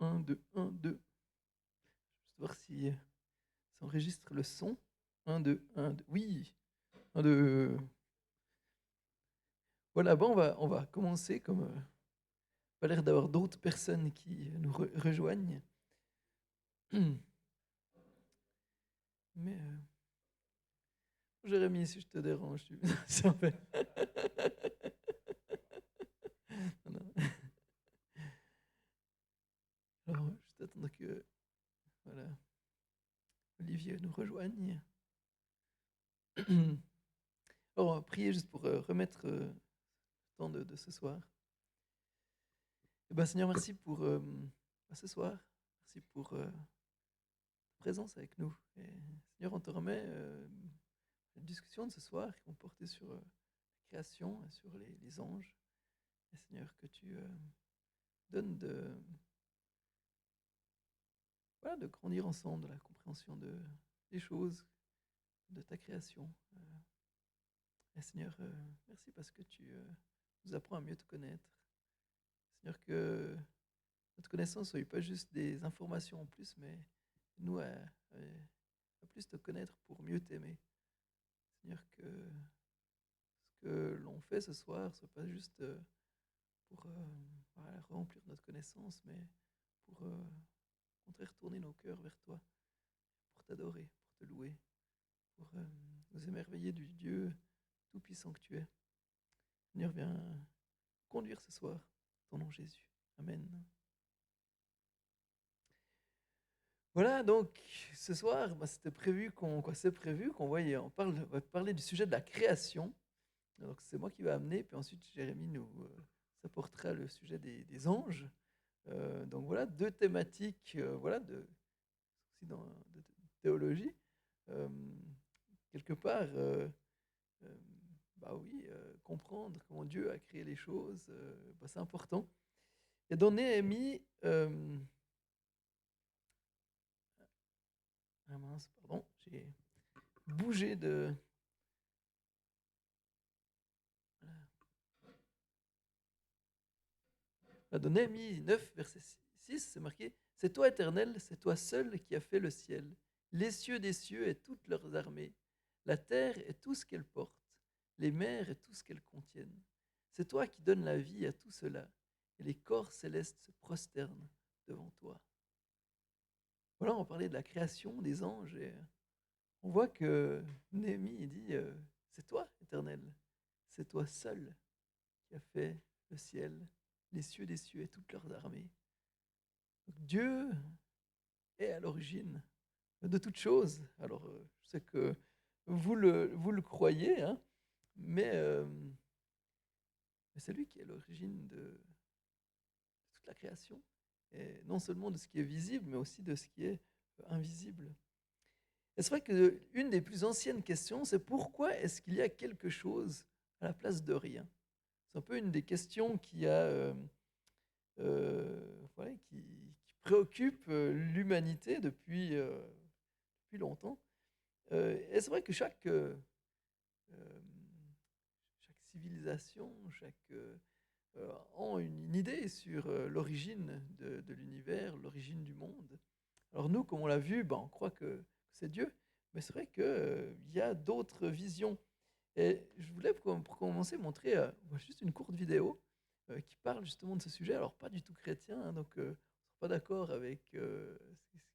1, 2, 1, 2. Juste voir si ça enregistre le son. 1, 2, 1, 2. Oui, 1, 2. Voilà, bon, on va commencer comme pas l'air d'avoir d'autres personnes qui nous rejoignent. Mais Jérémy, si je te dérange, tu... ça fait. Non. Alors, juste attendre que voilà, Olivier nous rejoigne. Alors, on va prier juste pour remettre le temps de ce soir. Eh ben, Seigneur, merci pour ce soir. Merci pour ta présence avec nous. Et, Seigneur, on te remet la discussion de ce soir qui vont porter sur la création, et sur les anges. Et Seigneur, que tu donnes voilà, de grandir ensemble dans la compréhension des choses, de ta création. Et Seigneur, merci parce que tu nous apprends à mieux te connaître. Seigneur, que notre connaissance ne soit pas juste des informations en plus, mais nous à plus te connaître pour mieux t'aimer. Seigneur, que ce que l'on fait ce soir ne soit pas juste pour voilà, remplir notre connaissance, mais pour au contraire tourner nos cœurs vers toi, pour t'adorer, pour te louer, pour nous émerveiller du Dieu tout-puissant que tu es. Seigneur, viens conduire ce soir, ton nom Jésus. Amen. Voilà, donc ce soir, c'était prévu on va parler du sujet de la création. Donc c'est moi qui vais amener, puis ensuite Jérémy nous apportera le sujet des anges. Donc voilà, deux thématiques, voilà, aussi de théologie. Euh, Quelque part, euh, bah oui, comprendre comment Dieu a créé les choses, c'est important. Et dans Néhémie, ah mince, pardon, j'ai bougé de... Dans Néhémie 9, verset 6, c'est marqué: C'est toi, Éternel, c'est toi seul qui as fait le ciel, les cieux des cieux et toutes leurs armées, la terre et tout ce qu'elle porte, les mers et tout ce qu'elles contiennent. C'est toi qui donnes la vie à tout cela, et les corps célestes se prosternent devant toi. Voilà, on parlait de la création des anges, et on voit que Néhémie dit c'est toi, Éternel, c'est toi seul qui as fait le ciel, les cieux des cieux et toutes leurs armées. Donc, Dieu est à l'origine de toutes choses. Alors, je sais que vous le croyez, hein, mais, euh, mais c'est lui qui est à l'origine de toute la création. Et non seulement de ce qui est visible, mais aussi de ce qui est invisible. Et c'est vrai qu'une des plus anciennes questions, c'est pourquoi est-ce qu'il y a quelque chose à la place de rien? C'est un peu une des questions voilà, qui préoccupe l'humanité depuis longtemps. Et c'est vrai que euh, chaque civilisation, a une idée sur l'origine de l'univers, l'origine du monde. Alors nous, comme on l'a vu, on croit que c'est Dieu, mais c'est vrai qu'il y a d'autres visions. Et je voulais, pour commencer, montrer juste une courte vidéo qui parle justement de ce sujet. Alors, pas du tout chrétien, hein, donc on ne sera pas d'accord avec ce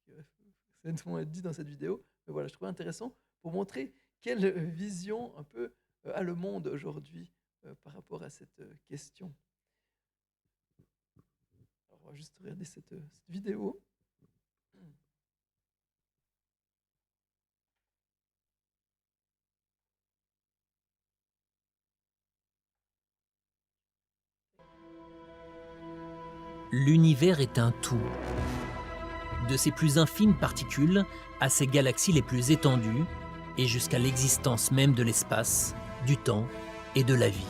qui va être dit dans cette vidéo. Mais voilà, je trouvais intéressant pour montrer quelle vision un peu a le monde aujourd'hui par rapport à cette question. Alors, on va juste regarder cette vidéo. L'univers est un tout. De ses plus infimes particules à ses galaxies les plus étendues et jusqu'à l'existence même de l'espace, du temps et de la vie.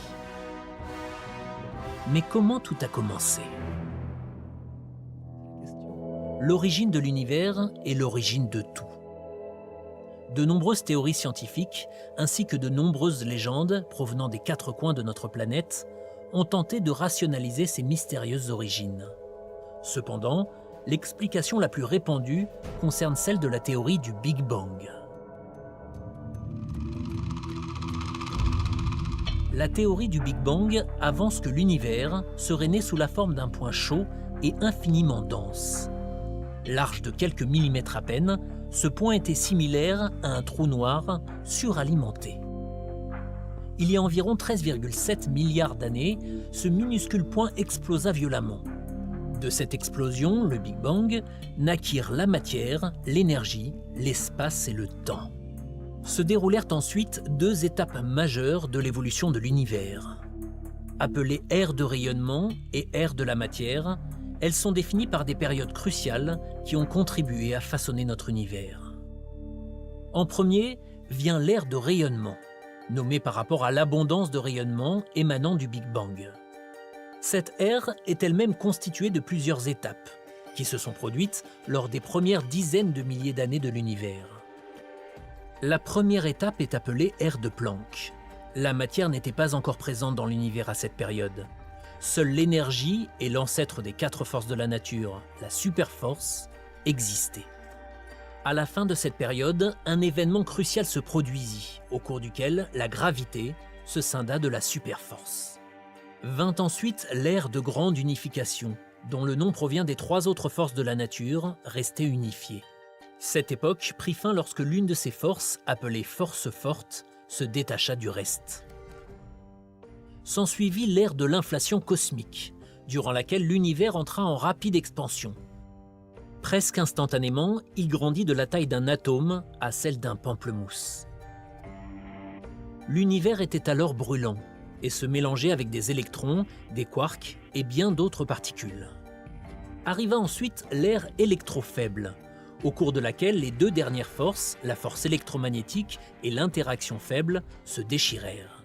Mais comment tout a commencé ? L'origine de l'univers est l'origine de tout. De nombreuses théories scientifiques, ainsi que de nombreuses légendes provenant des quatre coins de notre planète, ont tenté de rationaliser ces mystérieuses origines. Cependant, l'explication la plus répandue concerne celle de la théorie du Big Bang. La théorie du Big Bang avance que l'univers serait né sous la forme d'un point chaud et infiniment dense. Large de quelques millimètres à peine, ce point était similaire à un trou noir suralimenté. Il y a environ 13,7 milliards d'années, ce minuscule point explosa violemment. De cette explosion, le Big Bang, naquirent la matière, l'énergie, l'espace et le temps. Se déroulèrent ensuite deux étapes majeures de l'évolution de l'univers. Appelées ères de rayonnement et ères de la matière, elles sont définies par des périodes cruciales qui ont contribué à façonner notre univers. En premier vient l'ère de rayonnement, nommée par rapport à l'abondance de rayonnement émanant du Big Bang. Cette ère est elle-même constituée de plusieurs étapes, qui se sont produites lors des premières dizaines de milliers d'années de l'univers. La première étape est appelée ère de Planck. La matière n'était pas encore présente dans l'univers à cette période. Seule l'énergie et l'ancêtre des 4 forces de la nature, la superforce, existaient. À la fin de cette période, un événement crucial se produisit, au cours duquel la gravité se scinda de la superforce. Vint ensuite l'ère de grande unification, dont le nom provient des 3 autres forces de la nature restées unifiées. Cette époque prit fin lorsque l'une de ces forces, appelée force forte, se détacha du reste. S'ensuivit l'ère de l'inflation cosmique, durant laquelle l'univers entra en rapide expansion. Presque instantanément, il grandit de la taille d'un atome à celle d'un pamplemousse. L'univers était alors brûlant et se mélangeait avec des électrons, des quarks et bien d'autres particules. Arriva ensuite l'ère électrofaible, au cours de laquelle les 2 dernières forces, la force électromagnétique et l'interaction faible, se déchirèrent.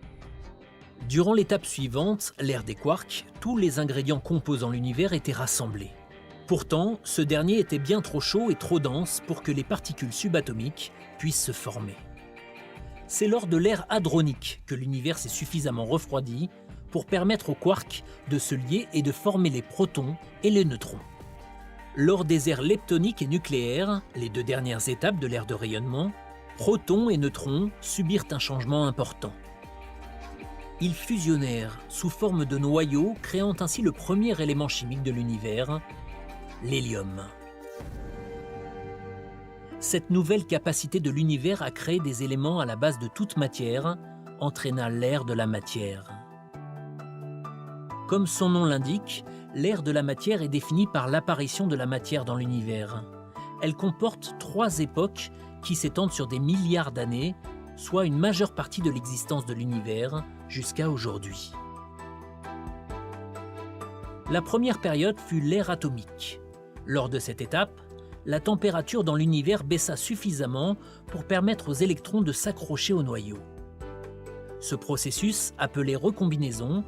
Durant l'étape suivante, l'ère des quarks, tous les ingrédients composant l'univers étaient rassemblés. Pourtant, ce dernier était bien trop chaud et trop dense pour que les particules subatomiques puissent se former. C'est lors de l'ère hadronique que l'univers s'est suffisamment refroidi pour permettre aux quarks de se lier et de former les protons et les neutrons. Lors des ères leptoniques et nucléaires, les 2 dernières étapes de l'ère de rayonnement, protons et neutrons subirent un changement important. Ils fusionnèrent sous forme de noyaux, créant ainsi le premier élément chimique de l'univers, l'hélium. Cette nouvelle capacité de l'univers à créer des éléments à la base de toute matière entraîna l'ère de la matière. Comme son nom l'indique, l'ère de la matière est définie par l'apparition de la matière dans l'univers. Elle comporte 3 époques qui s'étendent sur des milliards d'années, soit une majeure partie de l'existence de l'univers jusqu'à aujourd'hui. La première période fut l'ère atomique. Lors de cette étape, la température dans l'univers baissa suffisamment pour permettre aux électrons de s'accrocher au noyau. Ce processus, appelé recombinaison,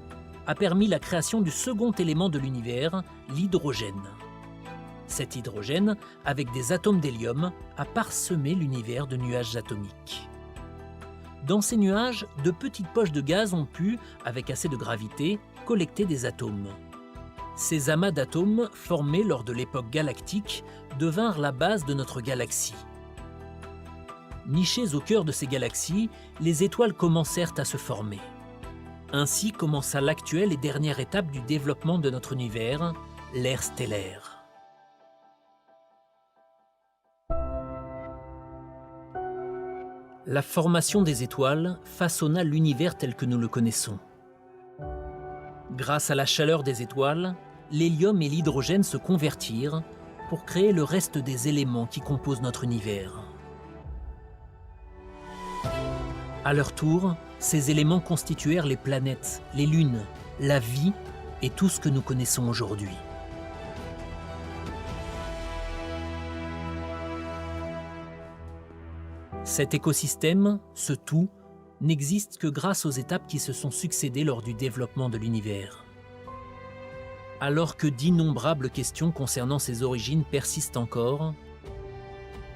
a permis la création du second élément de l'univers, l'hydrogène. Cet hydrogène, avec des atomes d'hélium, a parsemé l'univers de nuages atomiques. Dans ces nuages, de petites poches de gaz ont pu, avec assez de gravité, collecter des atomes. Ces amas d'atomes, formés lors de l'époque galactique, devinrent la base de notre galaxie. Nichées au cœur de ces galaxies, les étoiles commencèrent à se former. Ainsi commença l'actuelle et dernière étape du développement de notre univers, l'ère stellaire. La formation des étoiles façonna l'univers tel que nous le connaissons. Grâce à la chaleur des étoiles, l'hélium et l'hydrogène se convertirent pour créer le reste des éléments qui composent notre univers. À leur tour, ces éléments constituèrent les planètes, les lunes, la vie et tout ce que nous connaissons aujourd'hui. Cet écosystème, ce tout, n'existe que grâce aux étapes qui se sont succédées lors du développement de l'univers. Alors que d'innombrables questions concernant ses origines persistent encore,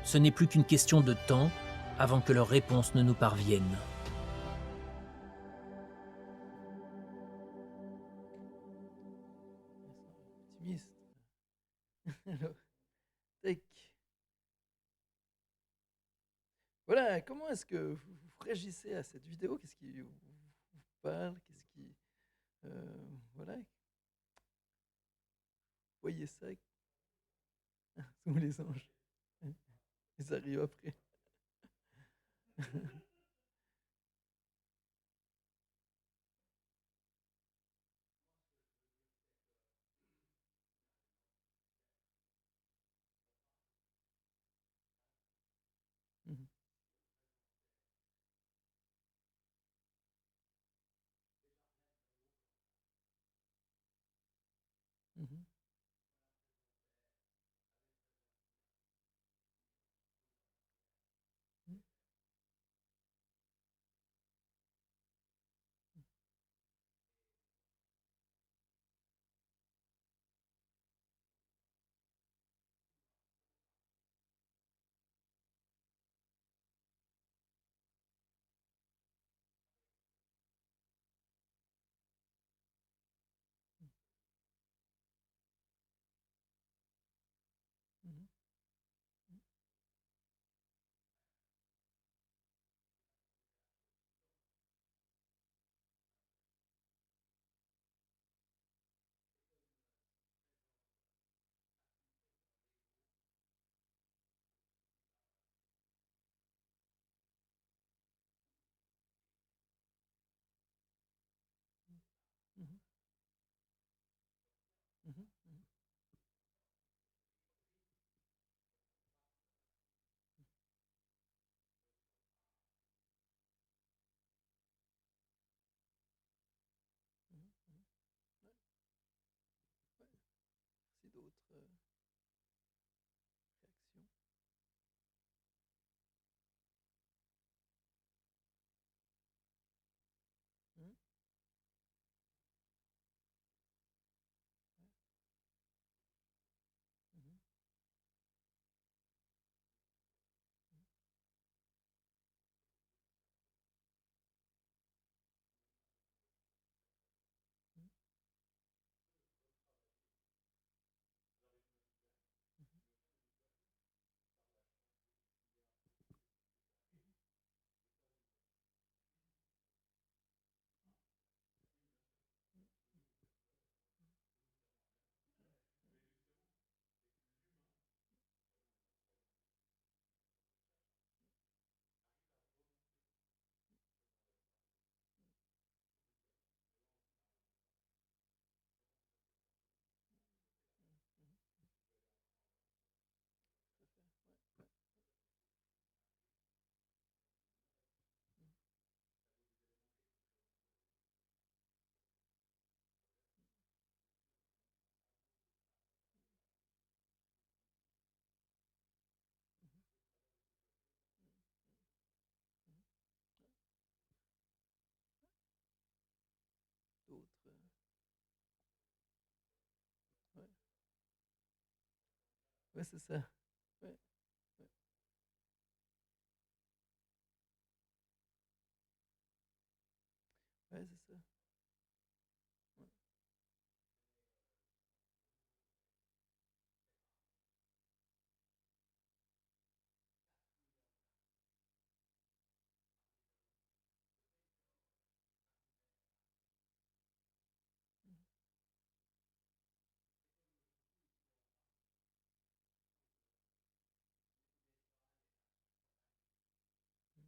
ce n'est plus qu'une question de temps avant que leurs réponses ne nous parviennent. Optimiste. Alors, Tac. Voilà, comment est-ce que vous réagissez à cette vidéo? Qu'est-ce qui vous parle? Qu'est-ce qui... voilà, vous voyez ça sous les anges. Ils arrivent après. Mhm, mhm, mhm, mhm, mhm, mhm, mhm, mhm, mhm. Ouais, ouais. Merci d'autres réactions. Mhm, ouais, mhm, mhm, mhm, mhm, mhm, mhm, mhm. Tout à fait. Ouais, ouais. Mhm, mhm, mhm, mhm. Ouais, d'autres. Ouais, ouais, c'est ça. Ouais, ouais, ouais, c'est ça. Ouais. Mhm, mhm,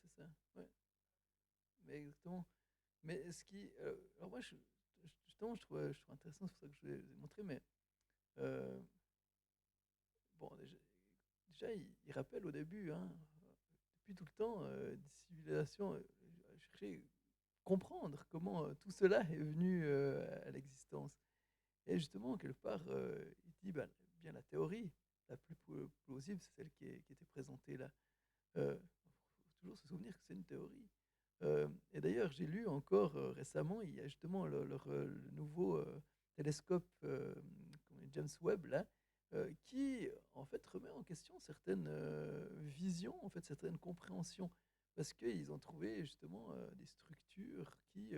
c'est ça. Ouais, mais exactement. Mais ce qui, alors moi, justement, je trouve intéressant, c'est pour ça que je vais vous montrer, mais euh, bon, déjà il rappelle au début, hein, depuis tout le temps, des civilisations chercher comprendre comment tout cela est venu à l'existence. Et justement, quelque part, il dit ben, bien la théorie la plus plausible, c'est celle qui était présentée là. Il faut toujours se souvenir que c'est une théorie. Et d'ailleurs, j'ai lu encore récemment, il y a justement le nouveau télescope James Webb là, qui en fait remet en question certaines visions, en fait certaines compréhensions, parce qu'ils ont trouvé justement des structures qui,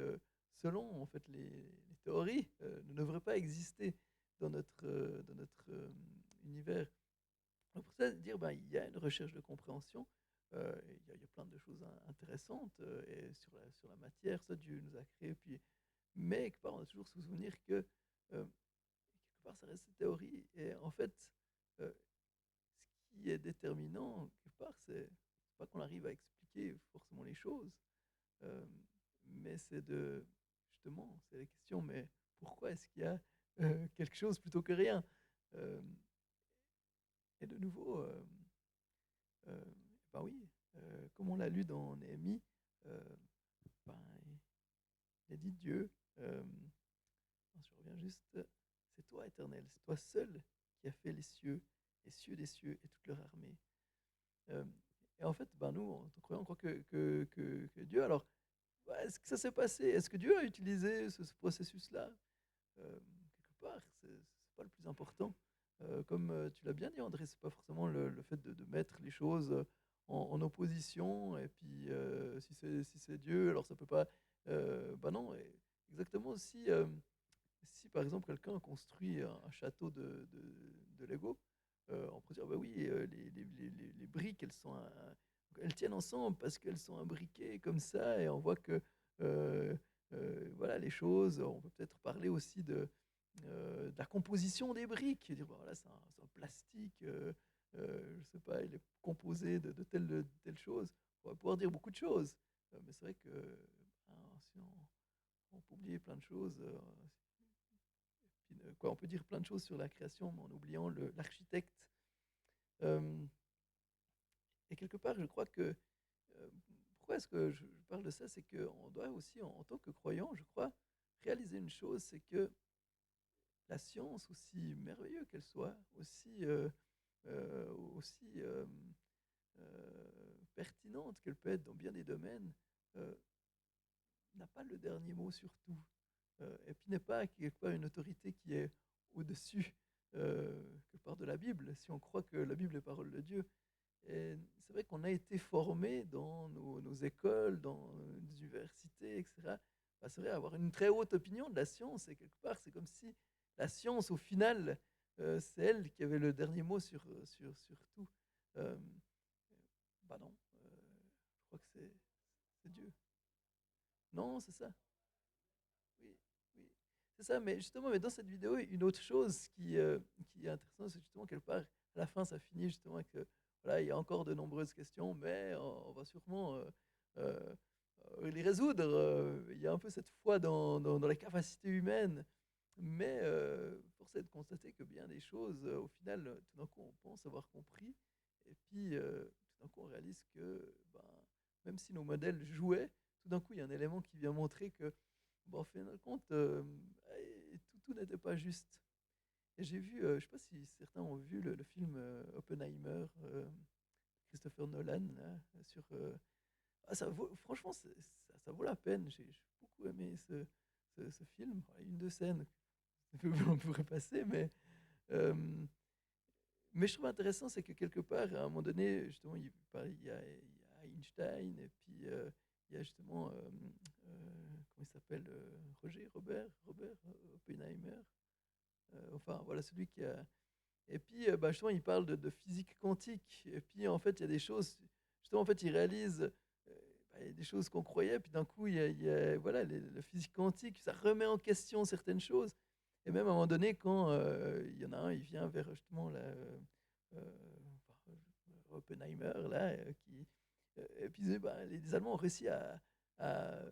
selon en fait les théories, ne devraient pas exister dans notre univers. Donc pour ça, dire ben, il y a une recherche de compréhension, il y a plein de choses intéressantes et sur la matière, ça Dieu nous a créé, puis, mais quelque part on a toujours se souvenir que quelque part ça reste une théorie et en fait euh, ce qui est déterminant quelque part c'est pas qu'on arrive à expliquer forcément les choses, euh, mais c'est de justement c'est la question mais pourquoi est-ce qu'il y a quelque chose plutôt que rien. Euh, et de nouveau Euh, ben oui, comme on l'a lu dans Néhémie, euh, ben, il a dit Dieu, je reviens juste, c'est toi éternel, c'est toi seul qui as fait les cieux des cieux et toute leur armée. Euh, et en fait, ben nous, en tant que croyants, on croit que Dieu, alors, est-ce que ça s'est passé? Est-ce que Dieu a utilisé ce processus-là? Quelque part, c'est pas le plus important. Comme tu l'as bien dit, André, c'est pas forcément le fait de mettre les choses en opposition. Et puis, si c'est Dieu, alors ça peut pas. Bah non, exactement. Si par exemple quelqu'un construit un château de Lego, on pourrait dire bah oui, les briques, elles tiennent ensemble parce qu'elles sont imbriquées comme ça, et on voit que euh, voilà les choses. On peut peut-être parler aussi de la composition des briques, et dire bah, voilà, c'est un plastique, je sais pas, il est composé de telle chose. On va pouvoir dire beaucoup de choses, mais c'est vrai que si on peut oublier plein de choses. Puis, quoi, on peut dire plein de choses sur la création, mais en oubliant l'architecte. Euh, et quelque part, je crois que euh, pourquoi est-ce que je parle de ça, c'est qu'on doit aussi, en tant que croyant, je crois, réaliser une chose, c'est que la science, aussi merveilleuse qu'elle soit, aussi pertinente qu'elle peut être dans bien des domaines, euh, n'a pas le dernier mot sur tout. Et puis n'est pas quelque part une autorité qui est au-dessus que par de la Bible, si on croit que la Bible est parole de Dieu. Et c'est vrai qu'on a été formé dans nos écoles, dans les universités, etc. Bah, c'est vrai, avoir une très haute opinion de la science, et quelque part, c'est comme si la science, au final, c'est elle qui avait le dernier mot sur tout. Euh, bah non, je crois que c'est Dieu. Non, c'est ça. Oui, oui. C'est ça, mais justement, mais dans cette vidéo, une autre chose qui est intéressante, c'est justement quelque part, à la fin, ça finit justement avec, voilà, il y a encore de nombreuses questions, mais on va sûrement euh, les résoudre. Il y a un peu cette foi dans les capacités humaines, mais force est de constater que bien des choses, au final, tout d'un coup, on pense avoir compris, et puis tout d'un coup, on réalise que ben, même si nos modèles jouaient, tout d'un coup, il y a un élément qui vient montrer que bon, en fin de compte, tout n'était pas juste. Et j'ai vu, je ne sais pas si certains ont vu le film Oppenheimer, Christopher Nolan, là, sur. Franchement, ça vaut la peine. J'ai beaucoup aimé ce film. Il y a une deux scènes on pourrait passer, mais je trouve intéressant, c'est que quelque part, à un moment donné, justement, il y a Einstein, et puis il y a justement, comment il s'appelle, Robert Oppenheimer. Enfin, voilà, celui qui a. Et puis, bah, justement, il parle de physique quantique. Et puis, en fait, il y a des choses. Justement, en fait, il réalise bah, il y a des choses qu'on croyait. Puis d'un coup, il y a, voilà, la physique quantique, ça remet en question certaines choses. Et même à un moment donné, quand il y en a un, il vient vers justement enfin, Oppenheimer, là, Et puis les Allemands ont réussi à, à,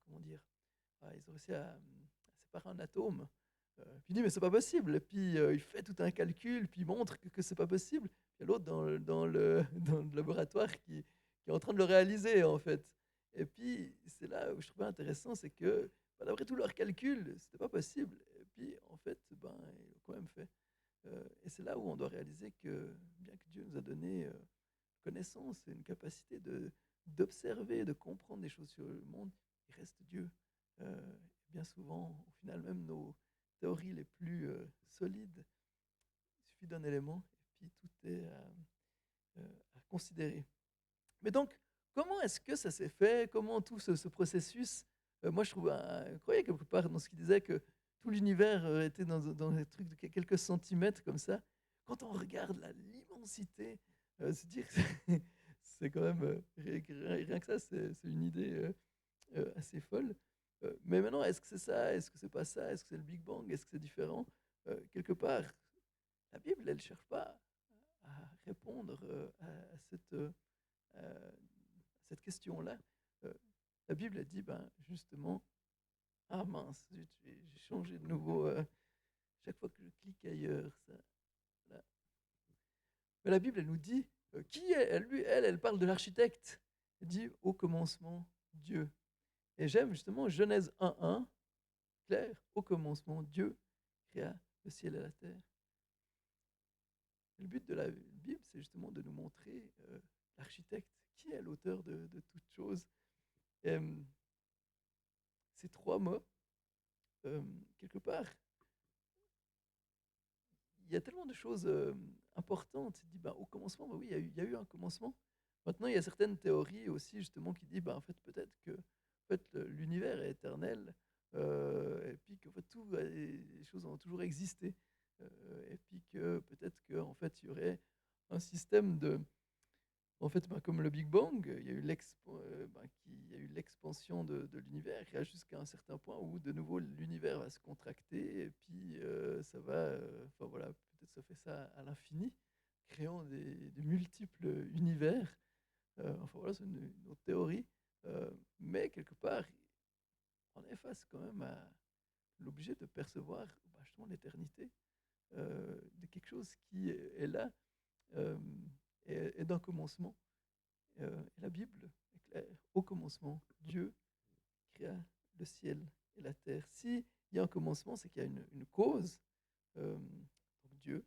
comment dire, ils ont réussi à séparer un atome. Puis il dit, mais c'est pas possible. Et puis il fait tout un calcul, puis il montre que c'est pas possible. Puis il y a l'autre dans le laboratoire qui est en train de le réaliser, en fait. Et puis c'est là où je trouvais intéressant, c'est que d'après tous leurs calculs, c'était pas possible. Et puis en fait, ils l'ont quand même fait. Et c'est là où on doit réaliser que bien que Dieu nous a donné connaissance et une capacité d'observer, de comprendre des choses sur le monde, il reste Dieu. Bien souvent, au final, même nos théories les plus solides, il suffit d'un élément et puis tout est à considérer. Mais donc, comment est-ce que ça s'est fait? Comment tout ce processus? Moi, je trouve incroyable quelque part dans ce qu'il disait que tout l'univers était dans des trucs de quelques centimètres comme ça. Quand on regarde l'immensité, se dire que c'est quand même, rien que ça, c'est une idée assez folle. Mais maintenant, est-ce que c'est ça? Est-ce que c'est pas ça? Est-ce que c'est le Big Bang? Est-ce que c'est différent? Quelque part, la Bible, elle ne cherche pas à répondre à à cette question-là. Euh, la Bible a dit, justement, ah mince, j'ai changé de nouveau. Chaque fois que je clique ailleurs, ça, là. Mais la Bible, elle nous dit, qui est elle, lui, elle parle de l'architecte. Elle dit, au commencement, Dieu. Et j'aime justement Genèse 1:1, clair, au commencement, Dieu créa le ciel et la terre. Le but de la Bible, c'est justement de nous montrer l'architecte, qui est l'auteur de toutes choses. Et, ces trois mots, quelque part, il y a tellement de choses importantes. Il dit, au commencement, oui, il y a eu un commencement. Maintenant, il y a certaines théories aussi, justement, qui disent, en fait, peut-être que en fait, l'univers est éternel, et puis que en fait, les choses ont toujours existé, et puis que peut-être qu'en fait, il y aurait un système en fait, comme le Big Bang, il y a eu il y a eu l'expansion de l'univers, jusqu'à un certain point où de nouveau l'univers va se contracter et puis ça va, enfin voilà, peut-être ça fait ça à l'infini, créant des multiples univers. Enfin voilà, c'est une autre théorie. Mais quelque part, on est face quand même à l'objet de percevoir justement l'éternité de quelque chose qui est là euh, et d'un commencement. Et la Bible est claire. Au commencement, Dieu créa le ciel et la terre. S'il y a un commencement, c'est qu'il y a une cause, donc Dieu.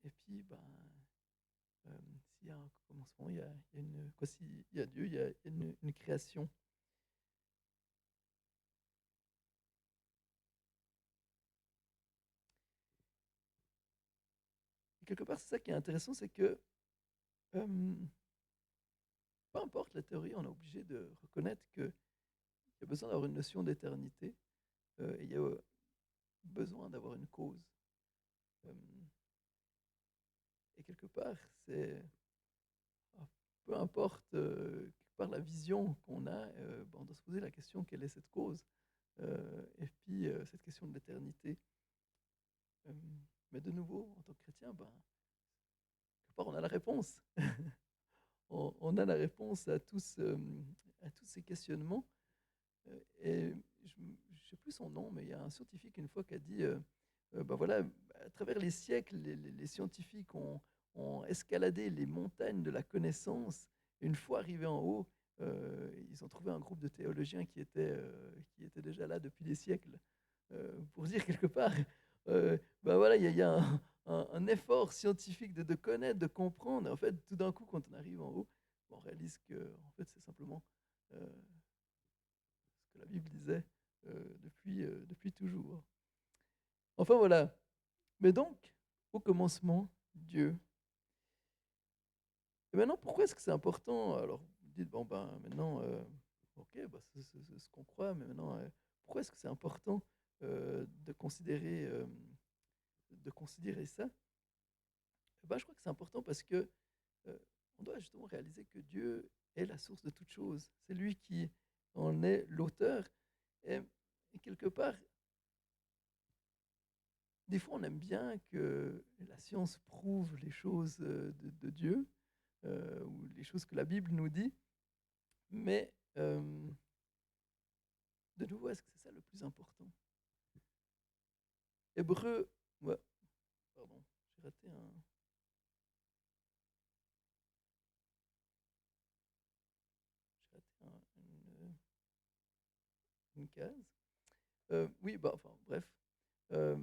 Et puis, s'il y a un commencement, il y a s'il y a Dieu, il y a une création. Et quelque part, c'est ça qui est intéressant, c'est que euh, peu importe la théorie, on est obligé de reconnaître qu'il y a besoin d'avoir une notion d'éternité, et il y a besoin d'avoir une cause. Euh, et quelque part, c'est peu importe quelque part la vision qu'on a, on doit se poser la question quelle est cette cause, et puis cette question de l'éternité. Euh, mais de nouveau, en tant que chrétien, quelque part on a la réponse. On a la réponse à tous ces questionnements. Et je ne sais plus son nom, mais il y a un scientifique une fois qui a dit, voilà, à travers les siècles, les scientifiques ont escaladé les montagnes de la connaissance. Et une fois arrivés en haut, ils ont trouvé un groupe de théologiens qui étaient déjà là depuis des siècles. Pour dire quelque part, voilà, il y a un effort scientifique de connaître, de comprendre. Et en fait, tout d'un coup, quand on arrive en haut, on réalise que en fait, c'est simplement ce que la Bible disait depuis toujours. Enfin voilà. Mais donc, au commencement, Dieu. Et maintenant, pourquoi est-ce que c'est important? Alors, vous dites, maintenant, ok, c'est ce qu'on croit, mais maintenant, pourquoi est-ce que c'est important de considérer ça? Je crois que c'est important parce que on doit justement réaliser que Dieu est la source de toute chose. C'est lui qui en est l'auteur. Et quelque part, des fois, on aime bien que la science prouve les choses de Dieu. ou les choses que la Bible nous dit. Mais de nouveau, est-ce que c'est ça le plus important? Hébreu, ouais, pardon, j'ai raté une case. Oui, bah, enfin, bref. Euh,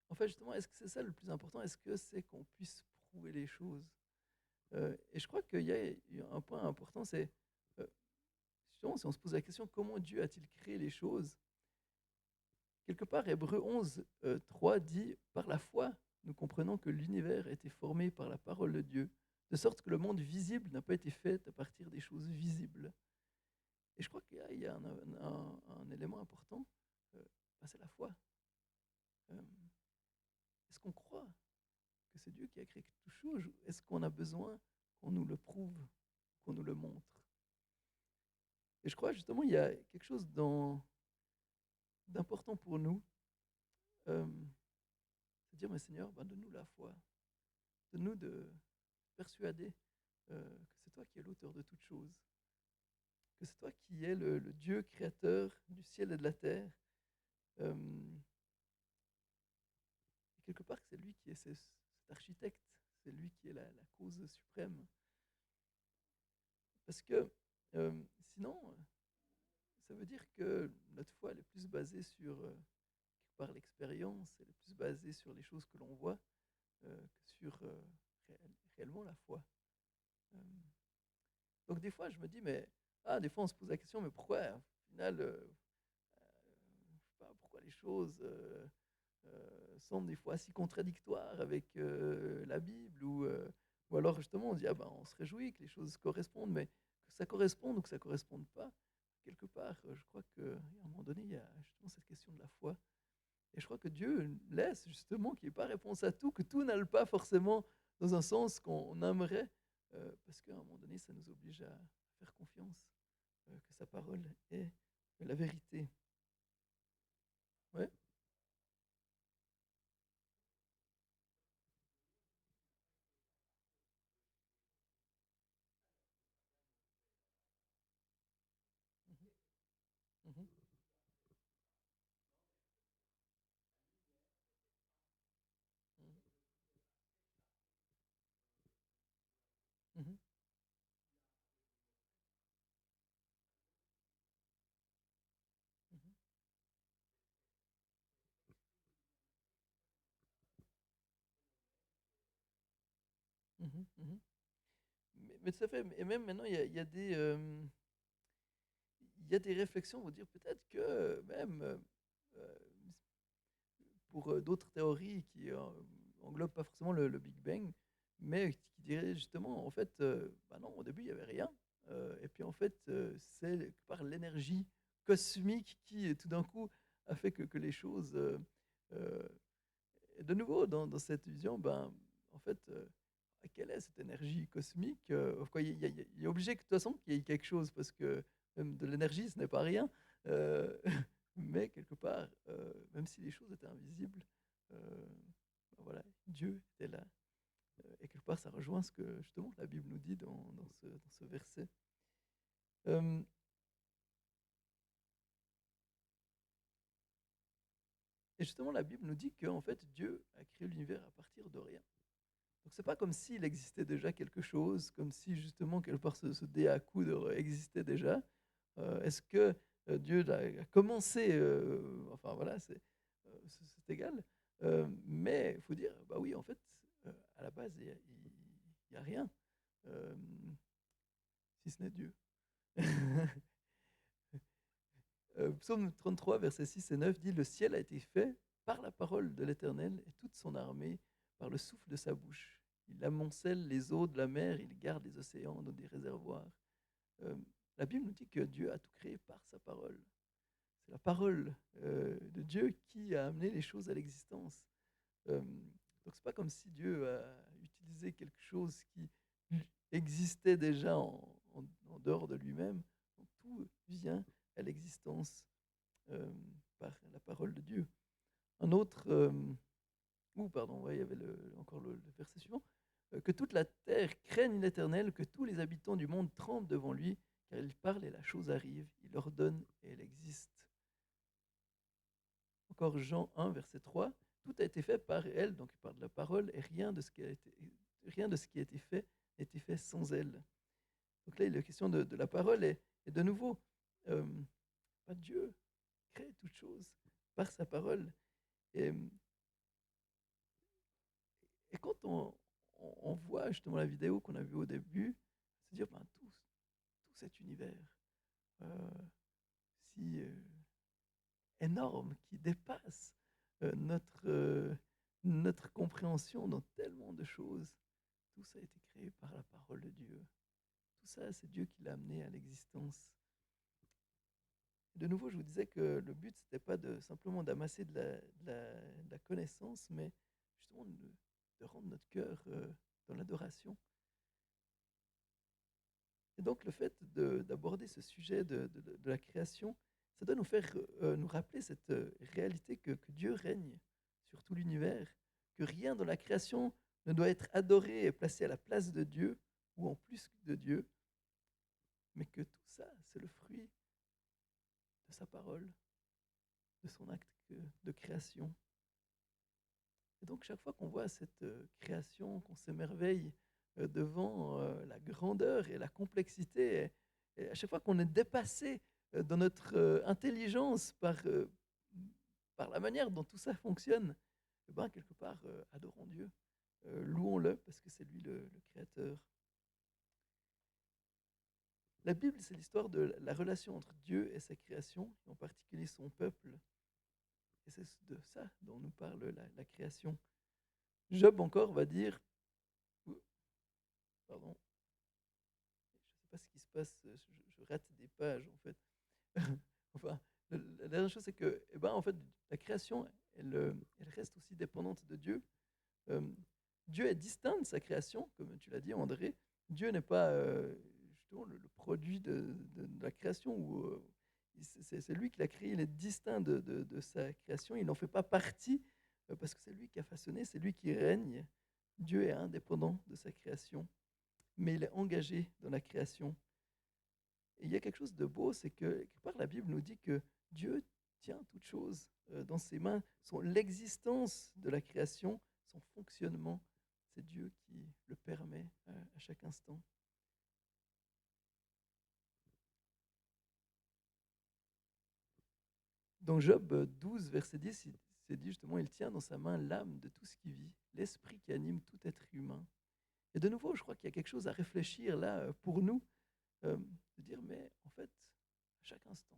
En fait, justement, est-ce que c'est ça le plus important? Est-ce que c'est qu'on puisse prouver les choses? Et je crois qu'il y a un point important, c'est euh, justement, si on se pose la question, comment Dieu a-t-il créé les choses? Quelque part, Hébreu 11, 3 dit, par la foi, nous comprenons que l'univers a été formé par la parole de Dieu, de sorte que le monde visible n'a pas été fait à partir des choses visibles. Et je crois qu'il y a un élément important, c'est la foi. Euh, Est-ce qu'on croit que c'est Dieu qui a créé toute chose? Est-ce qu'on a besoin qu'on nous le prouve, qu'on nous le montre? Et je crois justement il y a quelque chose d'important pour nous, euh, c'est de dire, mais Seigneur, ben, donne-nous la foi, donne-nous de persuader que c'est toi qui es l'auteur de toutes choses, que c'est toi qui es le Dieu créateur du ciel et de la terre. Euh, et quelque part, c'est lui qui est cet architecte, c'est lui qui est la cause suprême. Parce que sinon, ça veut dire que notre foi elle est plus basée par l'expérience, elle est plus basée sur les choses que l'on voit que sur réellement la foi. Euh, donc des fois, je me dis, mais des fois on se pose la question, mais pourquoi au final, je sais pas, pourquoi les choses semblent des fois si contradictoires avec la Bible ou alors justement on se dit, on se réjouit que les choses correspondent, mais que ça corresponde ou que ça ne corresponde pas, quelque part, je crois qu'à un moment donné, il y a justement cette question de la foi. Et je crois que Dieu laisse justement qu'il n'y ait pas réponse à tout, que tout n'aille pas forcément dans un sens qu'on aimerait, parce qu'à un moment donné, ça nous oblige à faire confiance, que sa parole est la vérité. Ouais. Mhm, mhm, mhm, mhm, mhm, mhm. Mais tout à fait, et même maintenant, il y a des réflexions, on va dire peut-être que même euh, pour d'autres théories qui englobent pas forcément le Big Bang, mais qui diraient justement, en fait, non, au début, il n'y avait rien. Et puis, en fait, c'est par l'énergie cosmique qui, tout d'un coup, a fait que les choses... euh, et de nouveau, dans cette vision, en fait, quelle est cette énergie cosmique? Quoi, il est obligé que, de toute façon qu'il y ait quelque chose, parce que même de l'énergie, ce n'est pas rien. Euh, mais quelque part, même si les choses étaient invisibles, voilà, Dieu était là. Et quelque part, ça rejoint ce que justement la Bible nous dit dans ce verset. Euh, et justement, la Bible nous dit qu'en fait, Dieu a créé l'univers à partir de rien. Donc, c'est pas comme s'il existait déjà quelque chose, comme si justement, quelque part, ce dé à coudre existait déjà. Est-ce que Dieu a commencé enfin, voilà, c'est égal. Mais il faut dire, bah oui, en fait, à la base, il y a rien, euh, si ce n'est Dieu. Psaume 33, versets 6 et 9 dit, le ciel a été fait par la parole de l'Éternel et toute son armée par le souffle de sa bouche. Il amoncelle les eaux de la mer, il garde les océans dans des réservoirs. Euh, la Bible nous dit que Dieu a tout créé par sa parole. C'est la parole de Dieu qui a amené les choses à l'existence. Donc c'est pas comme si Dieu a utilisé quelque chose qui existait déjà en dehors de lui-même. Donc, tout vient à l'existence par la parole de Dieu. Un autre, pardon, ouais, il y avait encore le verset suivant. Que toute la terre craigne l'Éternel, que tous les habitants du monde tremblent devant lui, car il parle et la chose arrive, il ordonne et elle existe. Encore Jean 1, verset 3, tout a été fait par elle, donc il parle de la parole, et rien de ce qui a été fait n'a été fait sans elle. Donc là, il est question de la parole, et de nouveau, euh, Dieu crée toute chose par sa parole. Et, et quand on voit justement la vidéo qu'on a vue au début, se dire, tout cet univers euh, si énorme qui dépasse notre compréhension dans tellement de choses, tout ça a été créé par la parole de Dieu. Tout ça, c'est Dieu qui l'a amené à l'existence. De nouveau, je vous disais que le but, c'était pas simplement d'amasser de la connaissance, mais justement de rendre notre cœur dans l'adoration. Et donc, le fait d'aborder ce sujet de la création, ça doit nous rappeler cette réalité que Dieu règne sur tout l'univers, que rien dans la création ne doit être adoré et placé à la place de Dieu ou en plus de Dieu, mais que tout ça, c'est le fruit de sa parole, de son acte de création. Et donc, chaque fois qu'on voit cette création, qu'on s'émerveille devant la grandeur et la complexité, et à chaque fois qu'on est dépassé dans notre intelligence par la manière dont tout ça fonctionne, eh ben, quelque part, adorons Dieu, louons-le, parce que c'est lui le Créateur. La Bible, c'est l'histoire de la relation entre Dieu et sa création, et en particulier son peuple. Et c'est de ça dont nous parle la création. Job encore va dire, pardon, je ne sais pas ce qui se passe, je rate des pages en fait. Enfin, la dernière chose, c'est que, en fait, la création, elle reste aussi dépendante de Dieu. Euh, Dieu est distinct de sa création, comme tu l'as dit, André. Dieu n'est pas justement le produit de la création, où c'est lui qui l'a créé, il est distinct de sa création, il n'en fait pas partie, parce que c'est lui qui a façonné, c'est lui qui règne. Dieu est indépendant de sa création, mais il est engagé dans la création. Et il y a quelque chose de beau, c'est que quelque part la Bible nous dit que Dieu tient toute chose dans ses mains. L'existence de la création, son fonctionnement, c'est Dieu qui le permet à chaque instant. Dans Job 12, verset 10, c'est dit justement, il tient dans sa main l'âme de tout ce qui vit, l'esprit qui anime tout être humain. Et de nouveau, je crois qu'il y a quelque chose à réfléchir là pour nous, de dire, mais en fait, à chaque instant,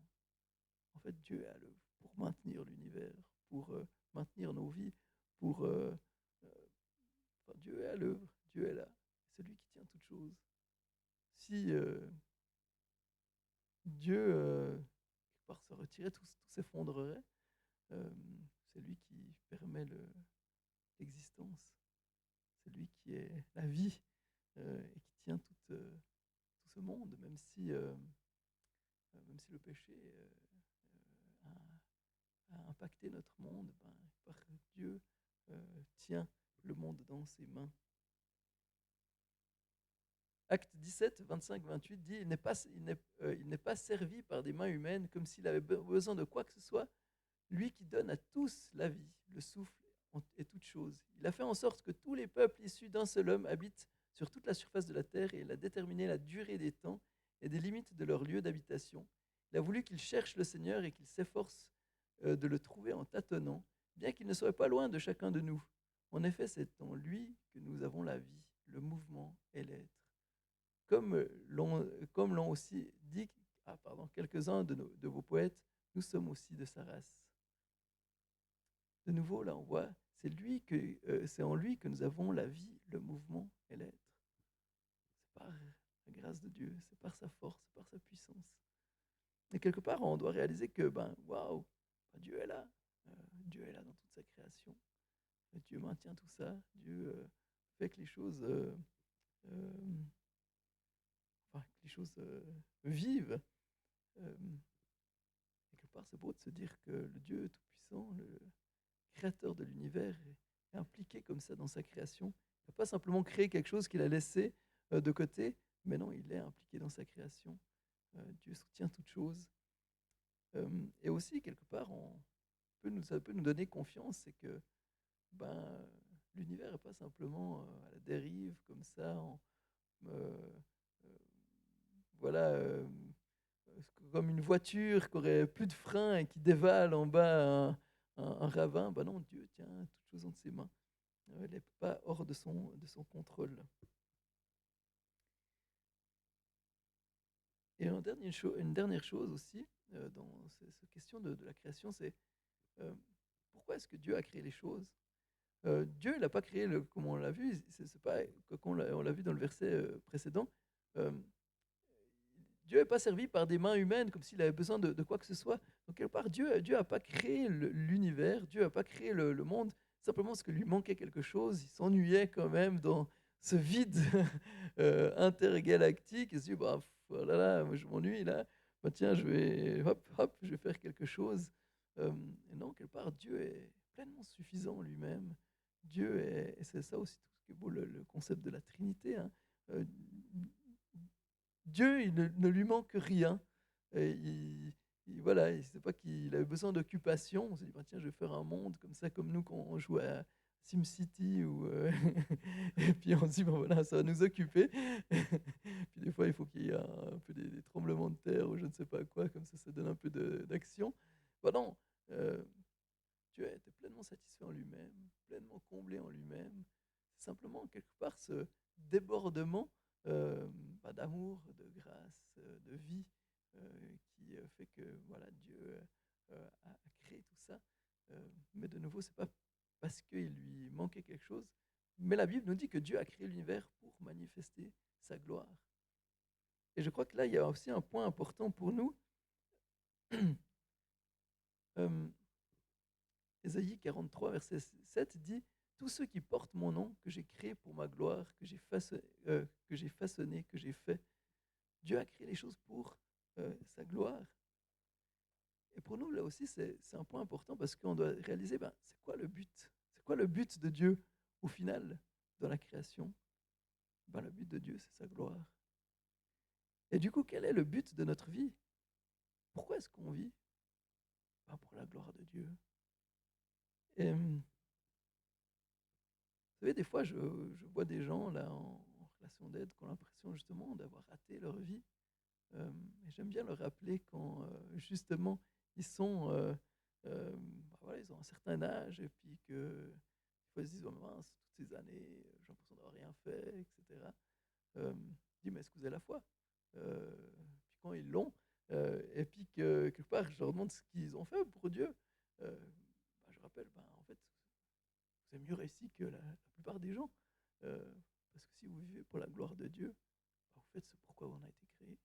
en fait, Dieu est à l'œuvre pour maintenir l'univers, pour maintenir nos vies, pour Dieu est à l'œuvre, Dieu est là, c'est lui qui tient toutes choses. Si Dieu se retirait, tout s'effondrerait. C'est lui qui permet l'existence, c'est lui qui est la vie et qui tient tout ce monde, même si le péché a impacté notre monde, Dieu tient le monde dans ses mains. Acte 17, 25, 28 dit, il n'est pas servi par des mains humaines comme s'il avait besoin de quoi que ce soit, lui qui donne à tous la vie, le souffle et toute chose. Il a fait en sorte que tous les peuples issus d'un seul homme habitent sur toute la surface de la terre, et il a déterminé la durée des temps et des limites de leur lieu d'habitation. Il a voulu qu'ils cherchent le Seigneur et qu'ils s'efforcent de le trouver en tâtonnant, bien qu'il ne soit pas loin de chacun de nous. En effet, c'est en lui que nous avons la vie, le mouvement et l'être. Comme l'ont aussi dit quelques-uns de vos poètes, nous sommes aussi de sa race. De nouveau, là, on voit, c'est en lui que nous avons la vie, le mouvement et l'être. C'est par la grâce de Dieu, c'est par sa force, c'est par sa puissance. Et quelque part, on doit réaliser que, waouh, Dieu est là. Dieu est là dans toute sa création. Dieu maintient tout ça. Dieu fait que les choses, vivent. Quelque part, c'est beau de se dire que le Dieu tout-puissant, le créateur de l'univers, est impliqué comme ça dans sa création, n'a pas simplement créé quelque chose qu'il a laissé de côté, mais non, il est impliqué dans sa création. Dieu soutient toute chose. Et aussi, quelque part, ça peut nous donner confiance, c'est que ben, l'univers n'est pas simplement à la dérive, comme ça, euh, euh, voilà, comme une voiture qui aurait plus de frein et qui dévale en bas un ravin. Ben non, Dieu tient toute chose entre ses mains. Elle n'est pas hors de son contrôle. Et une dernière chose aussi, dans cette question de la création, c'est euh, pourquoi est-ce que Dieu a créé les choses? Dieu n'a pas créé, comme on l'a vu, c'est pas, comme on l'a vu dans le verset précédent, euh, Dieu n'est pas servi par des mains humaines comme s'il avait besoin de quoi que ce soit. Donc, quelque part, Dieu n'a pas créé l'univers, Dieu n'a pas créé le monde, simplement parce que lui manquait quelque chose. Il s'ennuyait quand même dans ce vide intergalactique. Il se dit, bah, oh là là, moi, je m'ennuie là. Bah, tiens, je vais faire quelque chose. Et non, quelque part, Dieu est pleinement suffisant lui-même. Et c'est ça aussi tout ce qui est beau, le concept de la Trinité. Hein. Euh, Dieu, il ne lui manque rien. Et voilà, il sait pas qu'il avait besoin d'occupation. On s'est dit, bah, tiens, je vais faire un monde comme ça, comme nous quand on joue à SimCity. Et puis on se dit, bon, voilà, ça va nous occuper. Puis des fois, il faut qu'il y ait un peu des tremblements de terre ou je ne sais pas quoi, comme ça donne un peu d'action. Bah non, euh, Dieu était pleinement satisfait en lui-même, pleinement comblé en lui-même. C'est simplement quelque part ce débordement euh, d'amour, de grâce, de vie qui fait que voilà, Dieu a créé tout ça. Mais de nouveau, c'est pas parce qu'il lui manquait quelque chose, mais la Bible nous dit que Dieu a créé l'univers pour manifester sa gloire. Et je crois que là, il y a aussi un point important pour nous. euh, Ésaïe 43, verset 7 dit tous ceux qui portent mon nom, que j'ai créé pour ma gloire, que j'ai façonné, que j'ai fait. Dieu a créé les choses pour sa gloire. Et pour nous, là aussi, c'est un point important parce qu'on doit réaliser, c'est quoi le but? C'est quoi le but de Dieu au final dans la création? Le but de Dieu, c'est sa gloire. Et du coup, quel est le but de notre vie? Pourquoi est-ce qu'on vit? Pour la gloire de Dieu. Et vous savez, des fois, je vois des gens là en relation d'aide qui ont l'impression justement d'avoir raté leur vie. Et j'aime bien leur rappeler quand justement ils sont, voilà, ils ont un certain âge et puis que ils se disent oh, mince, toutes ces années, j'ai l'impression d'avoir rien fait, etc. Je dis mais est-ce que vous avez la foi? Puis quand ils l'ont, et puis que quelque part je leur demande ce qu'ils ont fait pour Dieu, je rappelle, en fait, vous avez mieux réussi que la plupart des gens. Parce que si vous vivez pour la gloire de Dieu, vous faites ce pourquoi on a été créé.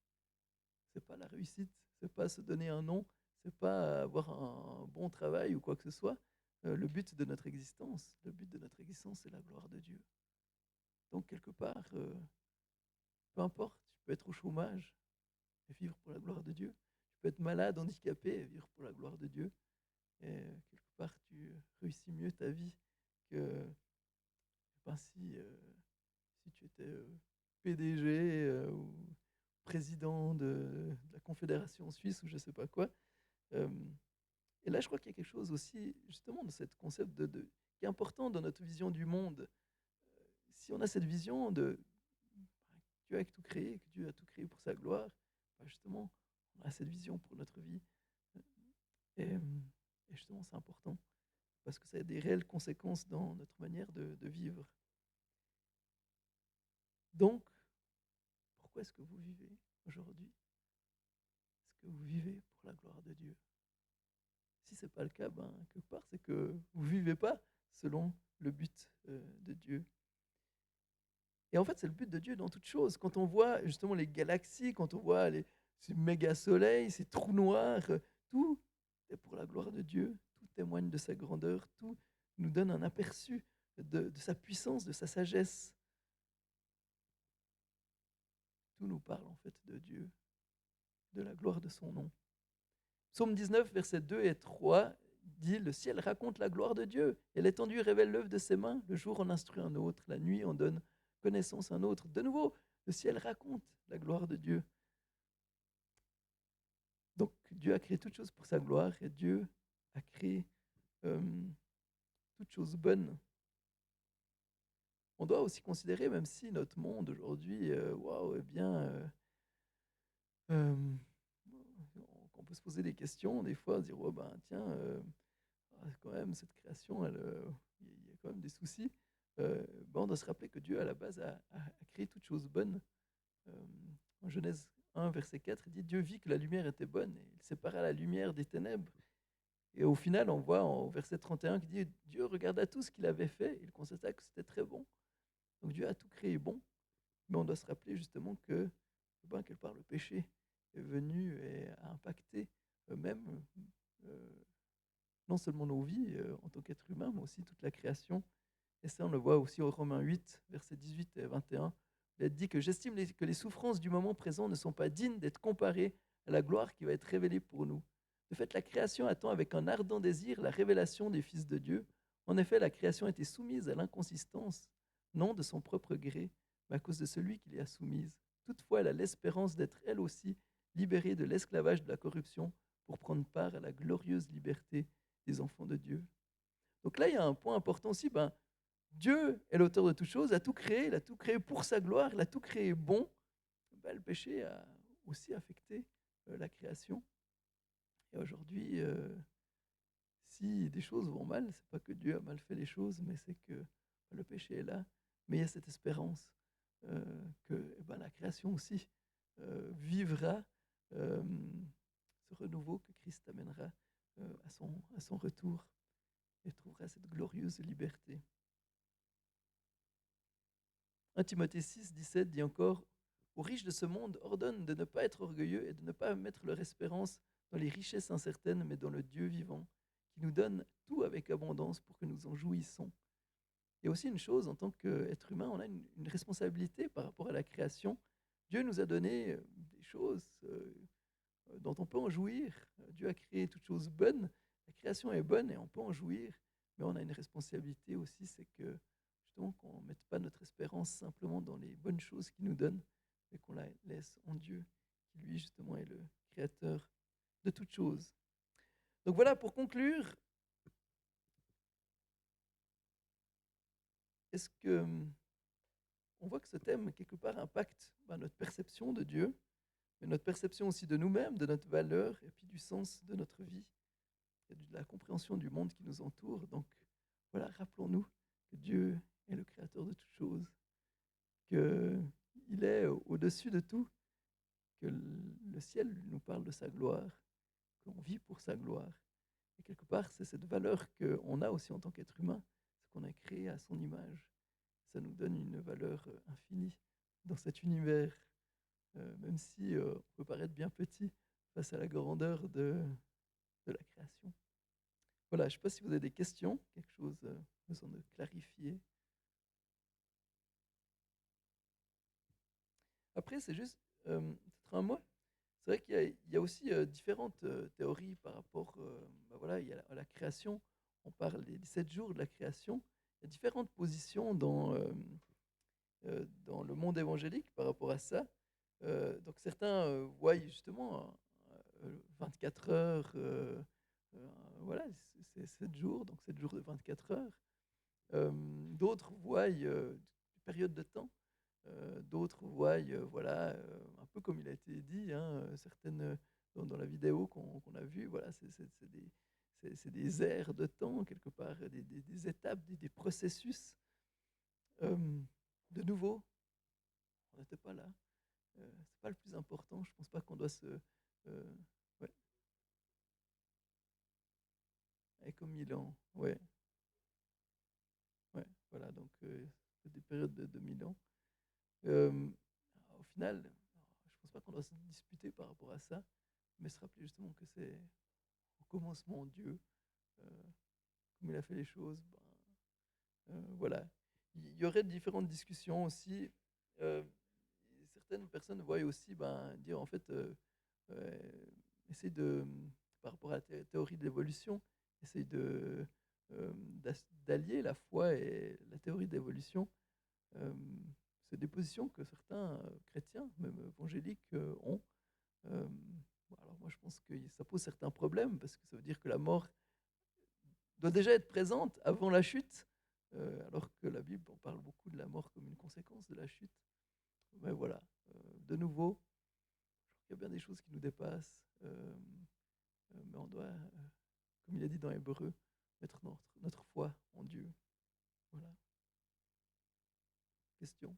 C'est pas la réussite, c'est pas se donner un nom, c'est pas avoir un bon travail ou quoi que ce soit. Le but de notre existence, c'est la gloire de Dieu. Donc quelque part, peu importe, tu peux être au chômage et vivre pour la gloire de Dieu. Tu peux être malade, handicapé et vivre pour la gloire de Dieu. Et quelque part, tu réussis mieux ta vie que si tu étais PDG ou président de la Confédération suisse ou je ne sais pas quoi. Et là, je crois qu'il y a quelque chose aussi, justement, de ce concept qui est important dans notre vision du monde. Si on a cette vision de Dieu a tout créé, que Dieu a tout créé pour sa gloire, justement, on a cette vision pour notre vie. Et justement, c'est important parce que ça a des réelles conséquences dans notre manière de vivre. Donc, pourquoi est-ce que vous vivez aujourd'hui? Est-ce que vous vivez pour la gloire de Dieu? Si ce n'est pas le cas, quelque part, c'est que vous ne vivez pas selon le but de Dieu. Et en fait, c'est le but de Dieu dans toute chose. Quand on voit justement les galaxies, quand on voit ces méga soleils, ces trous noirs, tout est pour la gloire de Dieu. Tout témoigne de sa grandeur. Tout nous donne un aperçu de sa puissance, de sa sagesse. Tout nous parle en fait de Dieu, de la gloire de son nom. Psaume 19, versets 2 et 3 dit, le ciel raconte la gloire de Dieu, et l'étendue révèle l'œuvre de ses mains. Le jour en instruit un autre, la nuit en donne connaissance à un autre. De nouveau, le ciel raconte la gloire de Dieu. Donc Dieu a créé toutes choses pour sa gloire, et Dieu a créé euh, toutes choses bonnes. On doit aussi considérer, même si notre monde aujourd'hui, waouh, euh, on peut se poser des questions, des fois, dire, oh, ben, tiens, quand même, cette création, il y a quand même des soucis. Ben, on doit se rappeler que Dieu, à la base, a créé toutes choses bonnes. Euh, En Genèse 1, verset 4, il dit, Dieu vit que la lumière était bonne, et il sépara la lumière des ténèbres. Et au final, on voit au verset 31 qui dit, Dieu regarda tout ce qu'il avait fait, il constata que c'était très bon. Donc Dieu a tout créé bon, mais on doit se rappeler justement que, ben, quelque part, le péché est venu et a impacté même euh, non seulement nos vies en tant qu'être humain, mais aussi toute la création. Et ça, on le voit aussi au Romains 8, versets 18 et 21. Il est dit que j'estime que les souffrances du moment présent ne sont pas dignes d'être comparées à la gloire qui va être révélée pour nous. De fait, la création attend avec un ardent désir la révélation des fils de Dieu. En effet, la création était soumise à l'inconsistance, non de son propre gré, mais à cause de celui qui l'y a soumise. Toutefois, elle a l'espérance d'être elle aussi libérée de l'esclavage de la corruption pour prendre part à la glorieuse liberté des enfants de Dieu. Donc là, il y a un point important aussi, ben, Dieu est l'auteur de toutes choses, a tout créé, il a tout créé pour sa gloire, il a tout créé bon. Ben, le péché a aussi affecté la création. Et aujourd'hui, si des choses vont mal, c'est pas que Dieu a mal fait les choses, mais c'est que le péché est là. Mais il y a cette espérance que ben, la création aussi vivra euh, ce renouveau que Christ amènera à son retour et trouvera cette glorieuse liberté. 1 Timothée 6, 17 dit encore, aux riches de ce monde, ordonne de ne pas être orgueilleux et de ne pas mettre leur espérance dans les richesses incertaines, mais dans le Dieu vivant, qui nous donne tout avec abondance pour que nous en jouissons. Il y a aussi une chose, en tant qu'être humain, on a une responsabilité par rapport à la création. Dieu nous a donné des choses dont on peut en jouir. Dieu a créé toutes choses bonnes. La création est bonne et on peut en jouir, mais on a une responsabilité aussi, c'est que justement qu'on ne mette pas notre espérance simplement dans les bonnes choses qu'il nous donne, mais qu'on la laisse en Dieu, qui lui justement est le créateur de toutes choses. Donc voilà, pour conclure, est-ce que on voit que ce thème, quelque part, impacte notre perception de Dieu, mais notre perception aussi de nous-mêmes, de notre valeur, et puis du sens de notre vie, et de la compréhension du monde qui nous entoure. Donc voilà, rappelons-nous que Dieu est le créateur de toutes choses, qu'il est au-dessus de tout, que le ciel nous parle de sa gloire, qu'on vit pour sa gloire. Et quelque part, c'est cette valeur qu'on a aussi en tant qu'être humain, c'est qu'on a créé à son image. Ça nous donne une valeur infinie dans cet univers, même si on peut paraître bien petit face à la grandeur de la création. Voilà, je ne sais pas si vous avez des questions, quelque chose besoin de clarifier. Après, c'est juste, peut-être un mot. C'est vrai qu'il y a aussi différentes théories par rapport ben voilà, il y a la création. On parle des 7 jours de la création. Il y a différentes positions dans le monde évangélique par rapport à ça. Donc certains voient justement 24 heures, voilà, c'est 7 jours, donc 7 jours de 24 heures. D'autres voient une période de temps. D'autres voient, voilà, un peu comme il a été dit, hein, certaines dans la vidéo qu'on a vue, voilà, c'est des aires de temps, quelque part, des étapes, des processus. De nouveau, on n'était pas là. C'est pas le plus important. Je pense pas qu'on doit se. Ouais, et comme 1000 ans. Ouais, ouais, voilà. Donc, c'est des périodes de 1000 ans. Euh, Au final, je pense pas qu'on doit se disputer par rapport à ça, mais se rappeler justement que c'est au commencement Dieu, euh, comme il a fait les choses. Ben, voilà. Il y aurait différentes discussions aussi. Euh, Certaines personnes voient aussi ben, dire en fait, essayer de, par rapport à la théorie de l'évolution, essaye d'allier la foi et la théorie d'évolution. Euh, c'est des positions que certains chrétiens, même évangéliques, ont. Euh, alors moi, je pense que ça pose certains problèmes parce que ça veut dire que la mort doit déjà être présente avant la chute, alors que la Bible on parle beaucoup de la mort comme une conséquence de la chute. Mais voilà, de nouveau, je crois qu'il y a bien des choses qui nous dépassent, mais on doit, comme il a dit dans Hébreu, mettre notre foi en Dieu. Voilà. Question.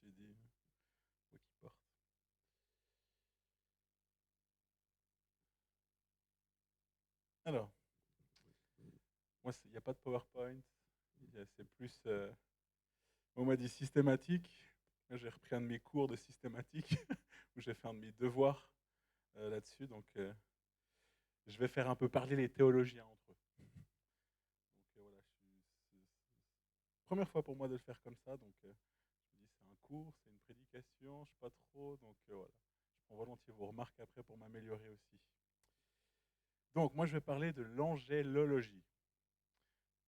C'est dit, quoi qu'il porte. Alors, moi, il n'y a pas de PowerPoint. C'est plus, on m'a dit systématique. Moi, j'ai repris un de mes cours de systématique où j'ai fait un de mes devoirs là-dessus. Donc, je vais faire un peu parler les théologiens entre eux. Donc, voilà, c'est première fois pour moi de le faire comme ça. Donc, je me dis, c'est un cours, c'est une prédication, je ne sais pas trop. Donc, voilà. Je prends volontiers vos remarques après pour m'améliorer aussi. Donc, moi, je vais parler de l'angélologie,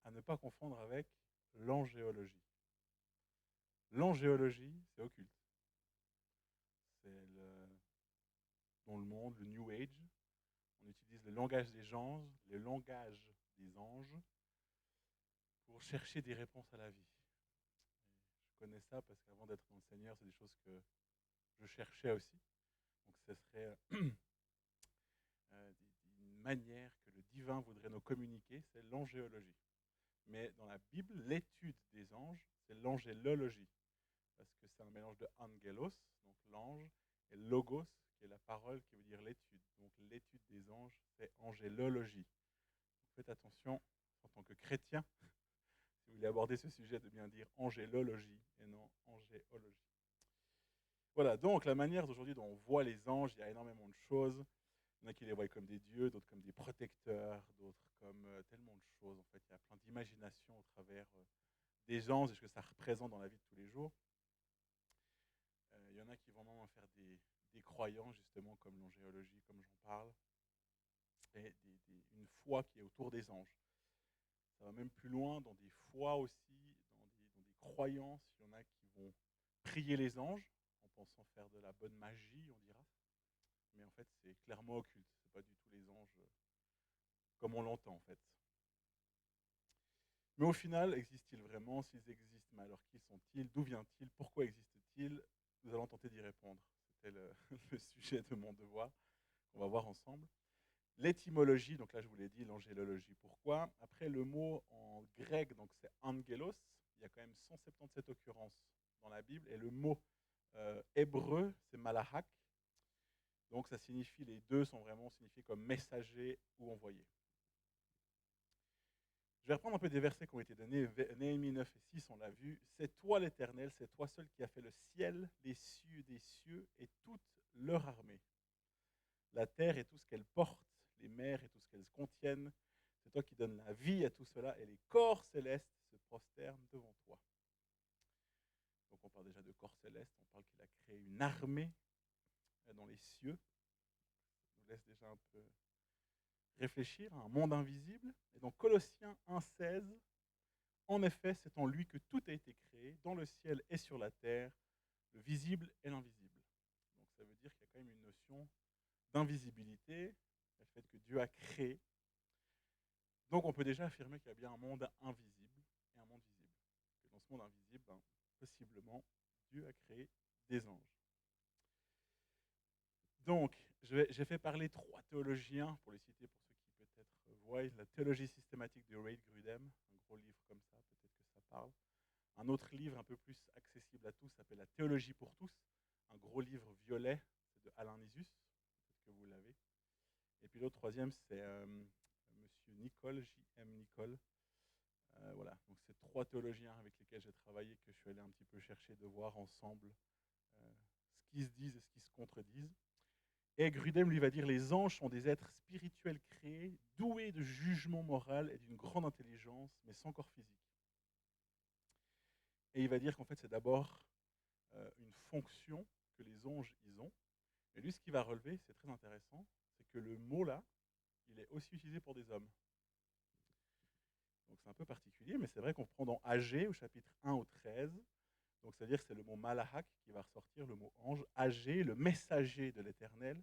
à ne pas confondre avec l'angéologie. L'angéologie, c'est occulte. C'est dans le monde, le New Age. On utilise le langage des anges, pour chercher des réponses à la vie. Et je connais ça parce qu'avant d'être dans le Seigneur, c'est des choses que je cherchais aussi. Donc, ce serait une manière que le divin voudrait nous communiquer, c'est l'angéologie. Mais dans la Bible, l'étude des anges, c'est l'angélologie. Parce que c'est un mélange de angelos, donc l'ange, et logos, qui est la parole qui veut dire l'étude. Donc l'étude des anges, c'est angélologie. Donc faites attention, en tant que chrétien, si vous voulez aborder ce sujet, de bien dire angélologie et non angéologie. Voilà, donc la manière d'aujourd'hui dont on voit les anges, il y a énormément de choses. Il y en a qui les voient comme des dieux, d'autres comme des protecteurs, d'autres comme tellement de choses. En fait, il y a plein d'imagination au travers des anges et ce que ça représente dans la vie de tous les jours. Il y en a qui vont vraiment faire des croyants, justement, comme l'angéologie, comme j'en parle, et une foi qui est autour des anges. Ça va même plus loin dans des foi aussi, dans des croyances. Il y en a qui vont prier les anges en pensant faire de la bonne magie, on dira. Mais en fait, c'est clairement occulte. Ce n'est pas du tout les anges comme on l'entend, en fait. Mais au final, existent-ils vraiment? S'ils existent, mais alors qui sont-ils? D'où vient-il? Pourquoi existent-ils? Nous allons tenter d'y répondre. C'était le sujet de mon devoir qu'on va voir ensemble. L'étymologie, donc là je vous l'ai dit, l'angélologie. Pourquoi? Après le mot en grec, donc c'est angelos, il y a quand même 177 occurrences dans la Bible, et le mot hébreu, c'est malahak. Donc ça signifie, les deux sont vraiment signifiés comme messager ou envoyé. Je vais reprendre un peu des versets qui ont été donnés. Néhémie 9 et 6, on l'a vu. C'est toi l'Éternel, c'est toi seul qui as fait le ciel, les cieux des cieux et toute leur armée. La terre et tout ce qu'elle porte, les mers et tout ce qu'elles contiennent. C'est toi qui donnes la vie à tout cela et les corps célestes se prosternent devant toi. Donc on parle déjà de corps céleste, on parle qu'il a créé une armée dans les cieux. Ça nous laisse déjà un peu réfléchir à un monde invisible. Et donc Colossiens 1,16, en effet, c'est en lui que tout a été créé, dans le ciel et sur la terre, le visible et l'invisible. Donc ça veut dire qu'il y a quand même une notion d'invisibilité, le fait que Dieu a créé. Donc on peut déjà affirmer qu'il y a bien un monde invisible et un monde visible. Et dans ce monde invisible, possiblement, Dieu a créé des anges. Donc, j'ai fait parler 3 théologiens, pour les citer pour ceux qui peut-être voient, la théologie systématique de Ray Grudem, un gros livre comme ça, peut-être que ça parle. Un autre livre un peu plus accessible à tous s'appelle La théologie pour tous, un gros livre violet, c'est de Alain Nisus, peut-être que vous l'avez. Et puis l'autre troisième, c'est Monsieur Nicole, J.M. Nicole. Voilà, donc c'est 3 théologiens avec lesquels j'ai travaillé, que je suis allé un petit peu chercher de voir ensemble ce qu'ils se disent et ce qu'ils se contredisent. Et Grudem lui va dire: les anges sont des êtres spirituels créés, doués de jugement moral et d'une grande intelligence, mais sans corps physique. Et il va dire qu'en fait, c'est d'abord une fonction que les anges ils ont. Et lui, ce qu'il va relever, c'est très intéressant, c'est que le mot là, il est aussi utilisé pour des hommes. Donc c'est un peu particulier, mais c'est vrai qu'on prend dans Agé, au chapitre 1 au 13, donc c'est-à-dire que c'est le mot malahak qui va ressortir, le mot ange. Agé, le messager de l'Éternel,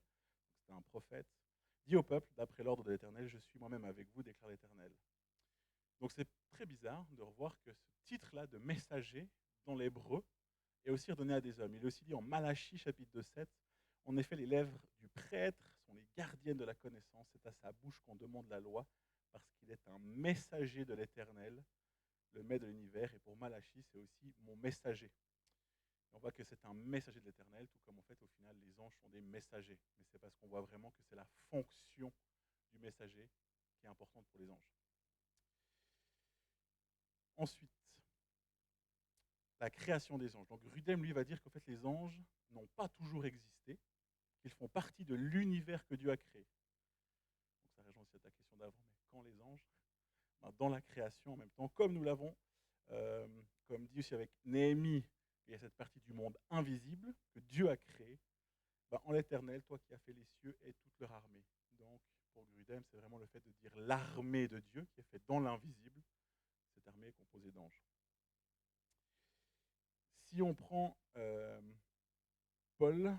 c'était un prophète, dit au peuple, d'après l'ordre de l'Éternel, je suis moi-même avec vous, déclare l'Éternel. Donc c'est très bizarre de revoir que ce titre-là de messager, dans l'hébreu, est aussi redonné à des hommes. Il est aussi dit en Malachie, chapitre 2,7, en effet, les lèvres du prêtre sont les gardiennes de la connaissance, c'est à sa bouche qu'on demande la loi, parce qu'il est un messager de l'Éternel, le maître de l'univers, et pour Malachie, c'est aussi mon messager. Et on voit que c'est un messager de l'Éternel, tout comme en fait, au final, les anges sont des messagers. Mais c'est parce qu'on voit vraiment que c'est la fonction du messager qui est importante pour les anges. Ensuite, la création des anges. Donc Grudem, lui, va dire qu'en fait, les anges n'ont pas toujours existé, qu'ils font partie de l'univers que Dieu a créé. Donc ça rejoint aussi à ta question d'avant, mais quand les anges, dans la création en même temps, comme nous l'avons, comme dit aussi avec Néhémie, il y a cette partie du monde invisible que Dieu a créé, en l'Éternel, toi qui as fait les cieux et toute leur armée. Donc pour Grudem, c'est vraiment le fait de dire l'armée de Dieu qui est faite dans l'invisible. Cette armée est composée d'anges. Si on prend Paul,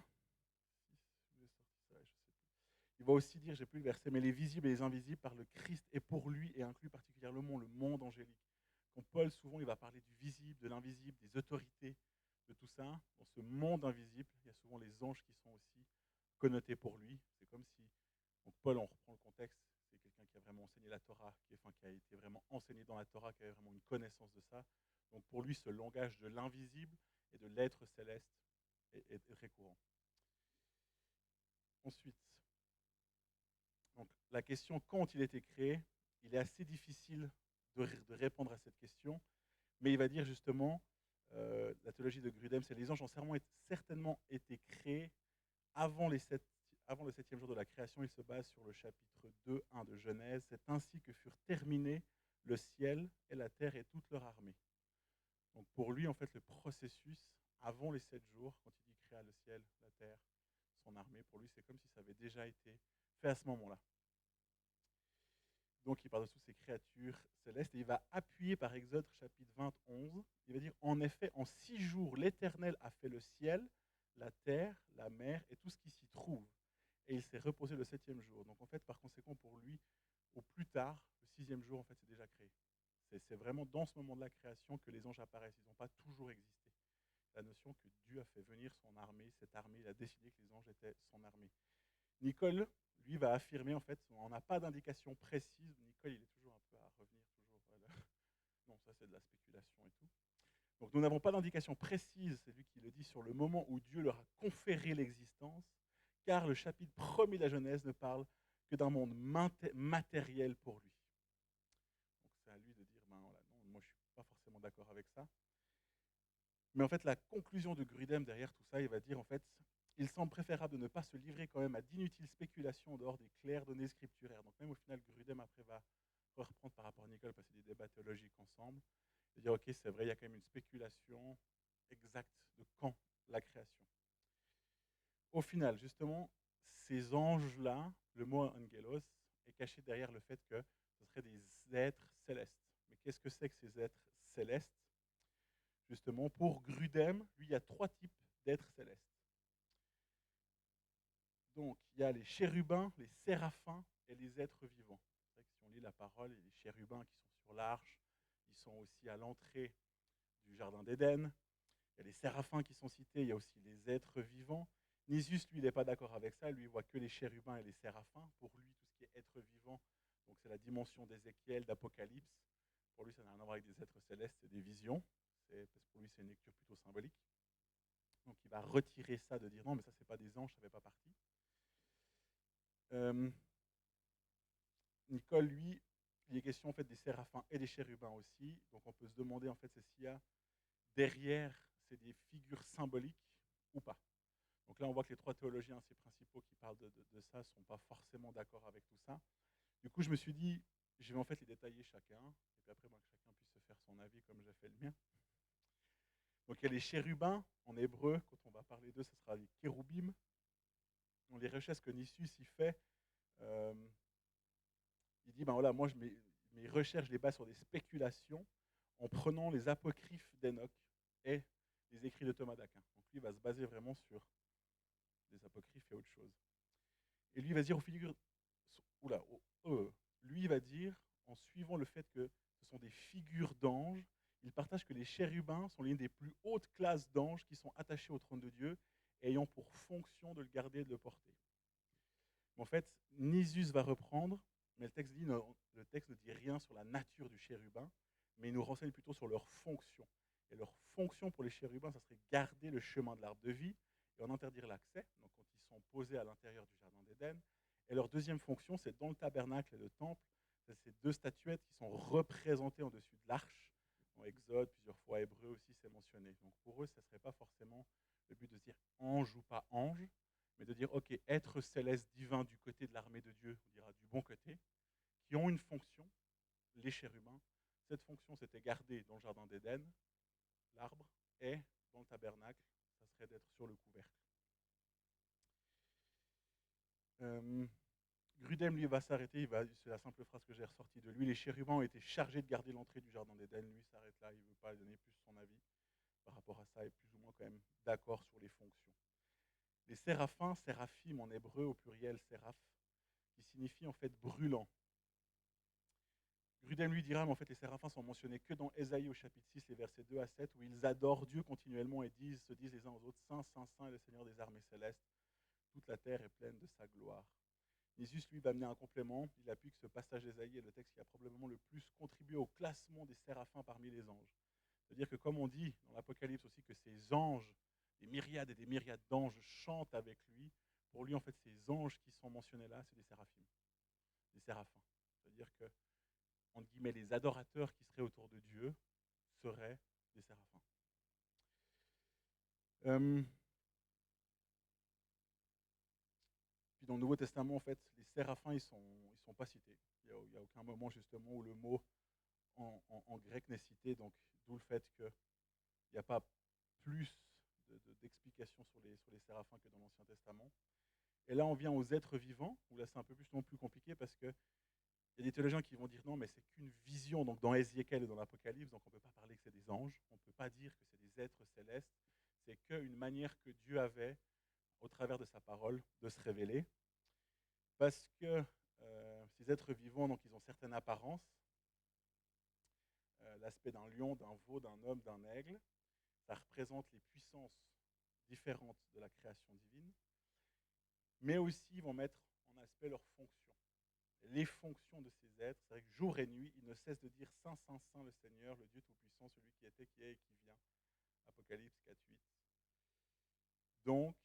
il va aussi dire, j'ai plus le verset, mais les visibles et les invisibles par le Christ et pour lui, et inclut particulièrement le monde angélique. Quand Paul, souvent, il va parler du visible, de l'invisible, des autorités, de tout ça. Dans ce monde invisible, il y a souvent les anges qui sont aussi connotés pour lui. C'est comme si, donc Paul, on reprend le contexte, c'est quelqu'un qui a vraiment enseigné la Torah, qui a été vraiment enseigné dans la Torah, qui avait vraiment une connaissance de ça. Donc pour lui, ce langage de l'invisible et de l'être céleste est très courant. Ensuite, donc, la question quand il a été créé, il est assez difficile de répondre à cette question, mais il va dire justement, la théologie de Grudem, c'est les anges ont certainement été créés avant le 7e jour de la création. Il se base sur le chapitre 2:1 de Genèse. C'est ainsi que furent terminés le ciel et la terre et toute leur armée. Donc pour lui, en fait, le processus, avant les 7 jours, quand il dit créa le ciel, la terre, son armée, pour lui, c'est comme si ça avait déjà été fait à ce moment-là. Donc il parle de toutes ces créatures célestes et il va appuyer par Exode chapitre 20:11. Il va dire, en effet, en 6 jours, l'Éternel a fait le ciel, la terre, la mer et tout ce qui s'y trouve. Et il s'est reposé le 7e jour. Donc en fait, par conséquent, pour lui, au plus tard, le 6e jour, en fait, c'est déjà créé. C'est vraiment dans ce moment de la création que les anges apparaissent. Ils n'ont pas toujours existé. La notion que Dieu a fait venir son armée, cette armée, il a décidé que les anges étaient son armée. Nicole, lui, va affirmer, en fait, on n'a pas d'indication précise. Nicole, il est toujours un peu à revenir, toujours. Non, ça c'est de la spéculation et tout. Donc nous n'avons pas d'indication précise, c'est lui qui le dit, sur le moment où Dieu leur a conféré l'existence, car le chapitre 1er de la Genèse ne parle que d'un monde matériel pour lui. Donc c'est à lui de dire, voilà, non, moi je ne suis pas forcément d'accord avec ça. Mais en fait, la conclusion de Grudem derrière tout ça, il va dire, en fait, il semble préférable de ne pas se livrer quand même à d'inutiles spéculations en dehors des claires données scripturaires. Donc même au final, Grudem après va reprendre par rapport à Nicole, passer des débats théologiques ensemble, et dire, ok, c'est vrai, il y a quand même une spéculation exacte de quand la création. Au final, justement, ces anges-là, le mot angelos est caché derrière le fait que ce seraient des êtres célestes. Mais qu'est-ce que c'est que ces êtres célestes? Justement, pour Grudem, lui, il y a 3 types d'êtres célestes. Donc, il y a les chérubins, les séraphins et les êtres vivants. C'est vrai que si on lit la parole, il y a les chérubins qui sont sur l'arche, ils sont aussi à l'entrée du jardin d'Éden. Il y a les séraphins qui sont cités, il y a aussi les êtres vivants. Nisus, lui, il n'est pas d'accord avec ça, lui, il voit que les chérubins et les séraphins. Pour lui, tout ce qui est être vivant, donc c'est la dimension d'Ézéchiel, d'Apocalypse. Pour lui, ça n'a rien à voir avec des êtres célestes, c'est des visions. Parce que pour lui, c'est une lecture plutôt symbolique. Donc il va retirer ça, de dire non, mais ça, c'est pas des anges, ça ne fait pas partie. Nicole, lui, il est question en fait des séraphins et des chérubins aussi. Donc on peut se demander en fait s'il y a derrière, c'est des figures symboliques ou pas. Donc là, on voit que les 3 théologiens, ces principaux qui parlent de ça, ne sont pas forcément d'accord avec tout ça. Du coup, je me suis dit, je vais en fait les détailler chacun, et puis après, que chacun puisse se faire son avis comme j'ai fait le mien. Donc il y a les chérubins, en hébreu, quand on va parler d'eux, ce sera les kéroubim. Dans les recherches que Nisus y fait, il dit, ben voilà, moi, mes recherches, je les base sur des spéculations en prenant les apocryphes d'Enoch et les écrits de Thomas d'Aquin. Donc lui, il va se baser vraiment sur des apocryphes et autre chose. Et lui, il va dire aux figures... lui, il va dire, en suivant le fait que ce sont des figures d'anges, il partage que les chérubins sont l'une des plus hautes classes d'anges qui sont attachés au trône de Dieu, ayant pour fonction de le garder et de le porter. En fait, Nisus va reprendre, mais le texte ne dit rien sur la nature du chérubin, mais il nous renseigne plutôt sur leur fonction. Et leur fonction pour les chérubins, ça serait garder le chemin de l'arbre de vie et en interdire l'accès, donc quand ils sont posés à l'intérieur du jardin d'Éden. Et leur deuxième fonction, c'est dans le tabernacle et le temple, c'est ces 2 statuettes qui sont représentées en dessus de l'arche. Dans Exode, plusieurs fois hébreu aussi, c'est mentionné. Donc pour eux, ce ne serait pas forcément le but de se dire ange ou pas ange, mais de dire, ok, être céleste divin du côté de l'armée de Dieu, on dira du bon côté, qui ont une fonction, les chérubins. Cette fonction, c'était gardée dans le jardin d'Éden, l'arbre, et dans le tabernacle, ça serait d'être sur le couvercle. Grudem, lui, va s'arrêter, c'est la simple phrase que j'ai ressortie de lui, les chérubins ont été chargés de garder l'entrée du jardin d'Éden, lui s'arrête là, il ne veut pas donner plus son avis par rapport à ça, et plus ou moins quand même d'accord sur les fonctions. Les séraphins, séraphim en hébreu, au pluriel séraph, qui signifie en fait brûlant. Grudem lui dira, mais en fait les séraphins sont mentionnés que dans Ésaïe au chapitre 6, les versets 2 à 7, où ils adorent Dieu continuellement et se disent les uns aux autres, Saint, Saint, Saint est le Seigneur des armées célestes, toute la terre est pleine de sa gloire. Nisus, lui, va amener un complément, il appuie que ce passage d'Ésaïe est le texte qui a probablement le plus contribué au classement des séraphins parmi les anges. C'est-à-dire que comme on dit dans l'Apocalypse aussi que ces anges, des myriades et des myriades d'anges chantent avec lui, pour lui, en fait, ces anges qui sont mentionnés là, c'est des séraphim, des séraphins. C'est-à-dire que, entre guillemets, les adorateurs qui seraient autour de Dieu seraient des séraphins. Puis dans le Nouveau Testament, en fait, les séraphins, ils sont pas cités. Il n'y a aucun moment, justement, où le mot en grec n'est cité, donc d'où le fait qu'il n'y a pas plus d'explications sur les séraphins que dans l'Ancien Testament. Et là, on vient aux êtres vivants, où là, c'est un peu plus compliqué parce que il y a des théologiens qui vont dire non, mais c'est qu'une vision, donc dans Ézéchiel et dans l'Apocalypse, donc on ne peut pas parler que c'est des anges, on ne peut pas dire que c'est des êtres célestes, c'est qu'une manière que Dieu avait, au travers de sa parole, de se révéler. Parce que ces êtres vivants, donc ils ont certaines apparences, l'aspect d'un lion, d'un veau, d'un homme, d'un aigle, ça représente les puissances différentes de la création divine, mais aussi ils vont mettre en aspect leurs fonctions. Les fonctions de ces êtres, c'est vrai que jour et nuit, ils ne cessent de dire Saint, Saint, Saint le Seigneur, le Dieu Tout-Puissant, celui qui était, qui est et qui vient. Apocalypse 4.8. Donc,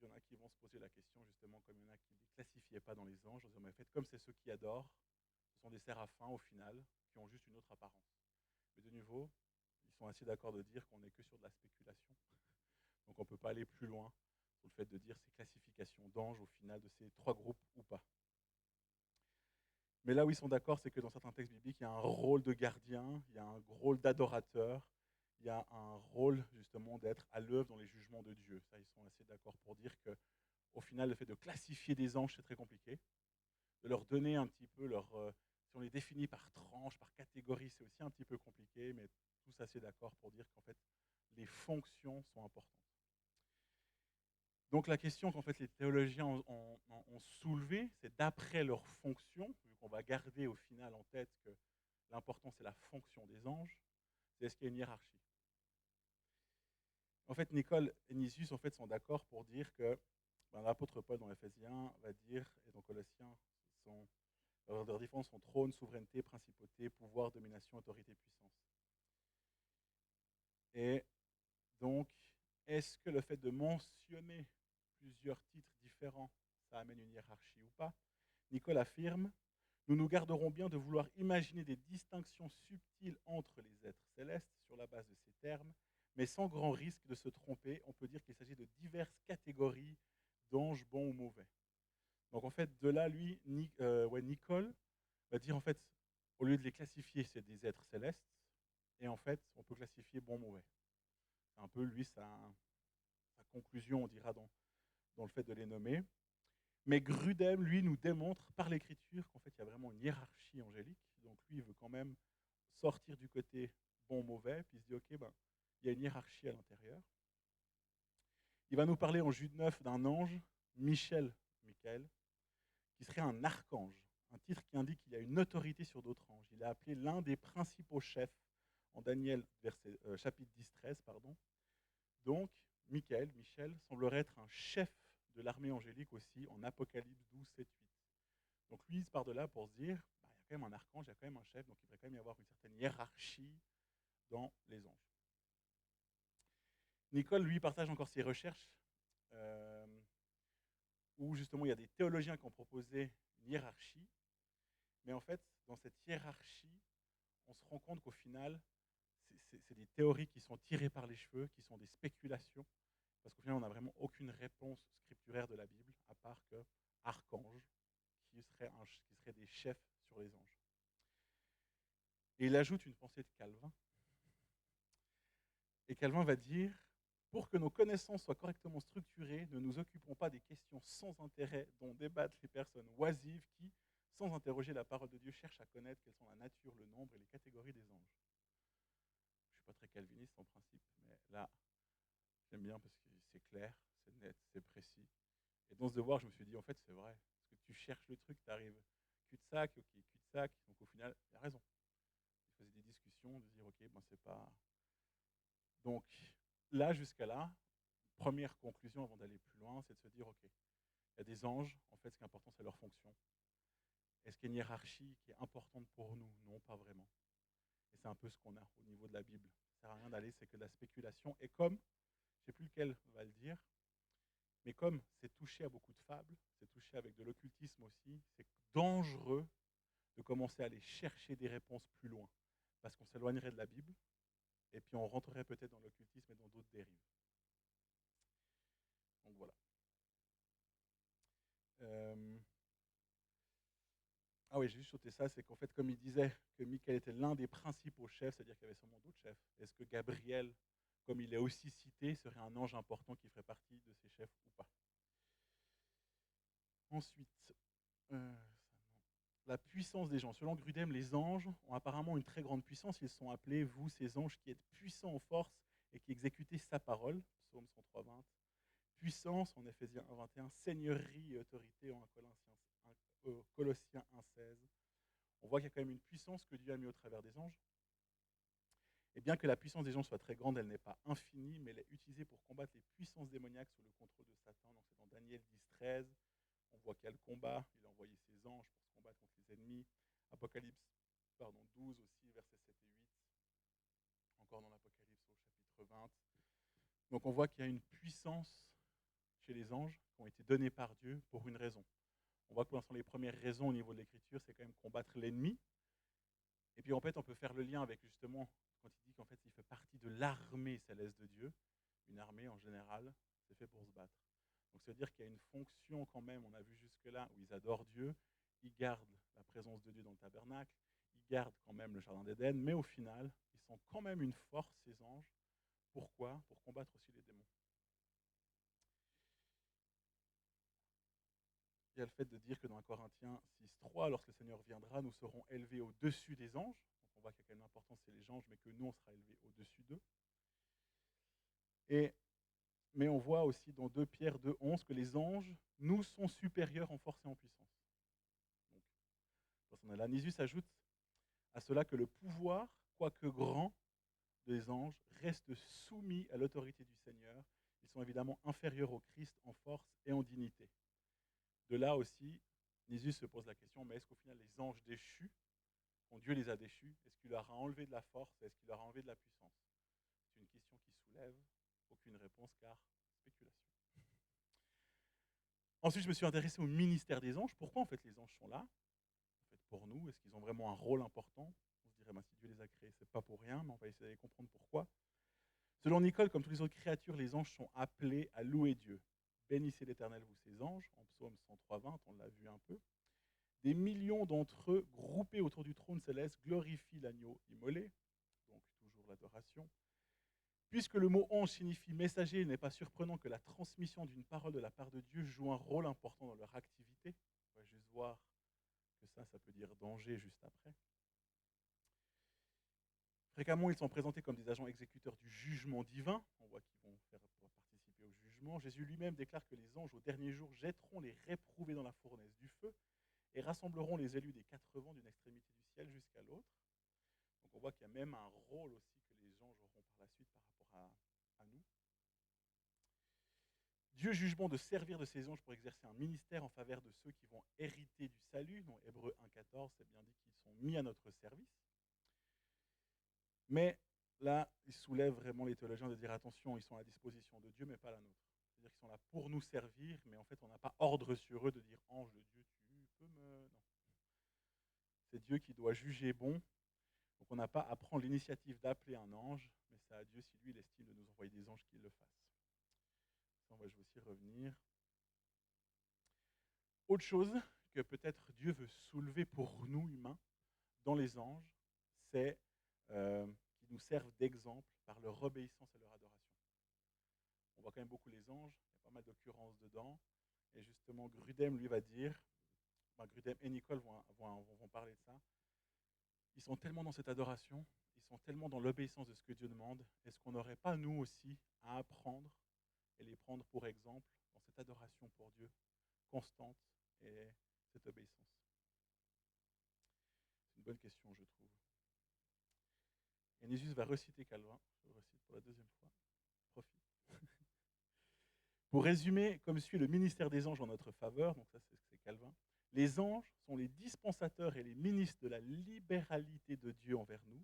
il y en a qui vont se poser la question, justement, comme il y en a qui ne les classifiaient pas dans les anges, en disant, mais en fait, comme c'est ceux qui adorent, ce sont des séraphins au final, qui ont juste une autre apparence. Mais de nouveau, ils sont assez d'accord de dire qu'on n'est que sur de la spéculation. Donc on ne peut pas aller plus loin sur le fait de dire ces classifications d'anges au final de ces 3 groupes ou pas. Mais là où ils sont d'accord, c'est que dans certains textes bibliques, il y a un rôle de gardien, il y a un rôle d'adorateur, il y a un rôle justement d'être à l'œuvre dans les jugements de Dieu. Ça, ils sont assez d'accord pour dire que, au final, le fait de classifier des anges, c'est très compliqué. De leur donner un petit peu si on les définit par tranche, par catégorie, c'est aussi un petit peu compliqué, mais tous assez d'accord pour dire qu'en fait, les fonctions sont importantes. Donc la question qu'en fait les théologiens ont soulevée, c'est d'après leur fonction, vu qu'on va garder au final en tête que l'important c'est la fonction des anges, c'est est-ce qu'il y a une hiérarchie. En fait, Nicole et Nisius en fait, sont d'accord pour dire que l'apôtre Paul dans Éphésiens va dire, et dans Colossiens, leurs différences sont trône, souveraineté, principauté, pouvoir, domination, autorité, puissance. Et donc, est-ce que le fait de mentionner plusieurs titres différents, ça amène une hiérarchie ou pas? Nicole affirme, nous nous garderons bien de vouloir imaginer des distinctions subtiles entre les êtres célestes sur la base de ces termes, mais sans grand risque de se tromper, on peut dire qu'il s'agit de diverses catégories d'anges bons ou mauvais. Donc en fait, de là, Nicole va dire en fait, au lieu de les classifier, c'est des êtres célestes, et en fait, on peut classifier bons ou mauvais. C'est un peu, lui, sa conclusion, on dira, dans le fait de les nommer. Mais Grudem, lui, nous démontre par l'écriture qu'en fait, il y a vraiment une hiérarchie angélique. Donc lui, il veut quand même sortir du côté bon-mauvais, puis il se dit, OK, il y a une hiérarchie à l'intérieur. Il va nous parler en Jude 9 d'un ange, Michaël, qui serait un archange, un titre qui indique qu'il a une autorité sur d'autres anges. Il est appelé l'un des principaux chefs en Daniel chapitre 10-13. Donc, Michaël semblerait être un chef de l'armée angélique aussi en Apocalypse 12-7-8. Donc lui, il part de là pour se dire, il y a quand même un archange, il y a quand même un chef, donc il devrait quand même y avoir une certaine hiérarchie dans les anges. Nicole, lui, partage encore ses recherches où justement il y a des théologiens qui ont proposé une hiérarchie, mais en fait, dans cette hiérarchie, on se rend compte qu'au final, c'est des théories qui sont tirées par les cheveux, qui sont des spéculations, parce qu'au final, on n'a vraiment aucune réponse scripturaire de la Bible, à part que archange, qui serait des chefs sur les anges. Et il ajoute une pensée de Calvin. Et Calvin va dire, pour que nos connaissances soient correctement structurées, ne nous occupons pas des questions sans intérêt dont débattent les personnes oisives qui, sans interroger la parole de Dieu, cherchent à connaître quelles sont la nature, le nombre et les catégories des anges. Je ne suis pas très calviniste en principe, mais là, j'aime bien parce que c'est clair, c'est net, c'est précis. Et dans ce devoir, je me suis dit, en fait, c'est vrai. Parce que tu cherches le truc, tu arrives cul-de-sac, ok, cul-de-sac. Donc au final, il a raison. Il faisait des discussions, de dire, ok, c'est pas... Donc là, jusqu'à là, première conclusion avant d'aller plus loin, c'est de se dire, ok, il y a des anges, en fait, ce qui est important, c'est leur fonction. Est-ce qu'il y a une hiérarchie qui est importante pour nous? Non, pas vraiment. Et c'est un peu ce qu'on a au niveau de la Bible. Ça ne sert à rien d'aller, c'est que de la spéculation. Et comme, je ne sais plus lequel va le dire, mais comme c'est touché à beaucoup de fables, c'est touché avec de l'occultisme aussi, c'est dangereux de commencer à aller chercher des réponses plus loin, parce qu'on s'éloignerait de la Bible, et puis on rentrerait peut-être dans l'occultisme et dans d'autres dérives. Donc voilà. Ah oui, j'ai juste sauté ça, c'est qu'en fait, comme il disait que Michael était l'un des principaux chefs, c'est-à-dire qu'il y avait sûrement d'autres chefs, est-ce que Gabriel, comme il est aussi cité, serait un ange important qui ferait partie de ces chefs ou pas? Ensuite, la puissance des gens. Selon Grudem, les anges ont apparemment une très grande puissance. Ils sont appelés, vous, ces anges qui êtes puissants en force et qui exécutez sa parole. Psaume 103:20. Puissance en Éphésiens 1:21. Seigneurie et autorité en Colossiens 1:16. On voit qu'il y a quand même une puissance que Dieu a mis au travers des anges. Et bien que la puissance des anges soit très grande, elle n'est pas infinie, mais elle est utilisée pour combattre les puissances démoniaques sous le contrôle de Satan. Donc c'est dans Daniel 10:13. On voit qu'il y a le combat. Il a envoyé ses anges pour se combattre contre les ennemis. Apocalypse 12 aussi, versets 7 et 8. Encore dans l'Apocalypse au chapitre 20. Donc on voit qu'il y a une puissance chez les anges qui ont été donnés par Dieu pour une raison. On voit que pour l'instant, les premières raisons au niveau de l'écriture, c'est quand même combattre l'ennemi. Et puis en fait, on peut faire le lien avec justement, quand il dit qu'en fait, il fait partie de l'armée céleste de Dieu. Une armée, en général, c'est fait pour se battre. Donc ça veut dire qu'il y a une fonction quand même, on a vu jusque-là, où ils adorent Dieu, ils gardent la présence de Dieu dans le tabernacle, ils gardent quand même le jardin d'Éden, mais au final, ils sont quand même une force, ces anges. Pourquoi? Pour combattre aussi les démons. Il y a le fait de dire que dans 1 Corinthiens 6,3, lorsque le Seigneur viendra, nous serons élevés au-dessus des anges. Donc on voit qu'il y a quand même l'importance, c'est les anges, mais que nous, on sera élevés au-dessus d'eux. Mais on voit aussi dans 2 Pierre 2,11 que les anges nous sont supérieurs en force et en puissance. Donc, Nisus ajoute à cela que le pouvoir, quoique grand, des anges reste soumis à l'autorité du Seigneur. Ils sont évidemment inférieurs au Christ en force et en dignité. De là aussi, Nisus se pose la question, mais est-ce qu'au final les anges déchus, quand Dieu les a déchus, est-ce qu'il leur a enlevé de la force, est-ce qu'il leur a enlevé de la puissance? C'est une question qui soulève aucune réponse car spéculation. Ensuite, je me suis intéressé au ministère des anges. Pourquoi en fait les anges sont là? En fait, pour nous, est-ce qu'ils ont vraiment un rôle important? On se dirait, si Dieu les a créés, c'est pas pour rien, mais on va essayer de comprendre pourquoi. Selon Nicole, comme toutes les autres créatures, les anges sont appelés à louer Dieu. Bénissez l'Éternel, vous ses anges, en psaume 103:20, on l'a vu un peu. Des millions d'entre eux, groupés autour du trône céleste, glorifient l'agneau immolé, donc toujours l'adoration. Puisque le mot ange signifie messager, il n'est pas surprenant que la transmission d'une parole de la part de Dieu joue un rôle important dans leur activité. On va juste voir que ça peut dire danger juste après. Fréquemment, ils sont présentés comme des agents exécuteurs du jugement divin. On voit qu'ils vont participer au jugement. Jésus lui-même déclare que les anges, au dernier jour, jetteront les réprouvés dans la fournaise du feu et rassembleront les élus des 4 vents d'une extrémité du ciel jusqu'à l'autre. Donc on voit qu'il y a même un rôle aussi que les anges auront par la suite par rapport à nous. Dieu juge bon de servir de ses anges pour exercer un ministère en faveur de ceux qui vont hériter du salut. Dans Hébreux 1,14, c'est bien dit qu'ils sont mis à notre service. Mais là, il soulève vraiment les théologiens de dire attention, ils sont à la disposition de Dieu, mais pas la nôtre. C'est-à-dire qu'ils sont là pour nous servir, mais en fait, on n'a pas ordre sur eux de dire ange de Dieu, tu peux me. Non. C'est Dieu qui doit juger bon. Donc on n'a pas à prendre l'initiative d'appeler un ange, mais c'est à Dieu si lui, il estime de nous envoyer des anges qui le fassent. Ça, je vais aussi revenir. Autre chose que peut-être Dieu veut soulever pour nous, humains, dans les anges, c'est qu'ils nous servent d'exemple par leur obéissance et leur adoration. On voit quand même beaucoup les anges, il y a pas mal d'occurrences dedans, et justement Grudem lui va dire, Grudem et Nicole vont parler de ça, ils sont tellement dans cette adoration, ils sont tellement dans l'obéissance de ce que Dieu demande, est-ce qu'on n'aurait pas nous aussi à apprendre et les prendre pour exemple dans cette adoration pour Dieu constante et cette obéissance? C'est une bonne question, je trouve. Et Nisus va reciter Calvin, je le recite pour la 2e fois, profite. Pour résumer, comme suit le ministère des anges en notre faveur, donc ça c'est Calvin, les anges sont les dispensateurs et les ministres de la libéralité de Dieu envers nous.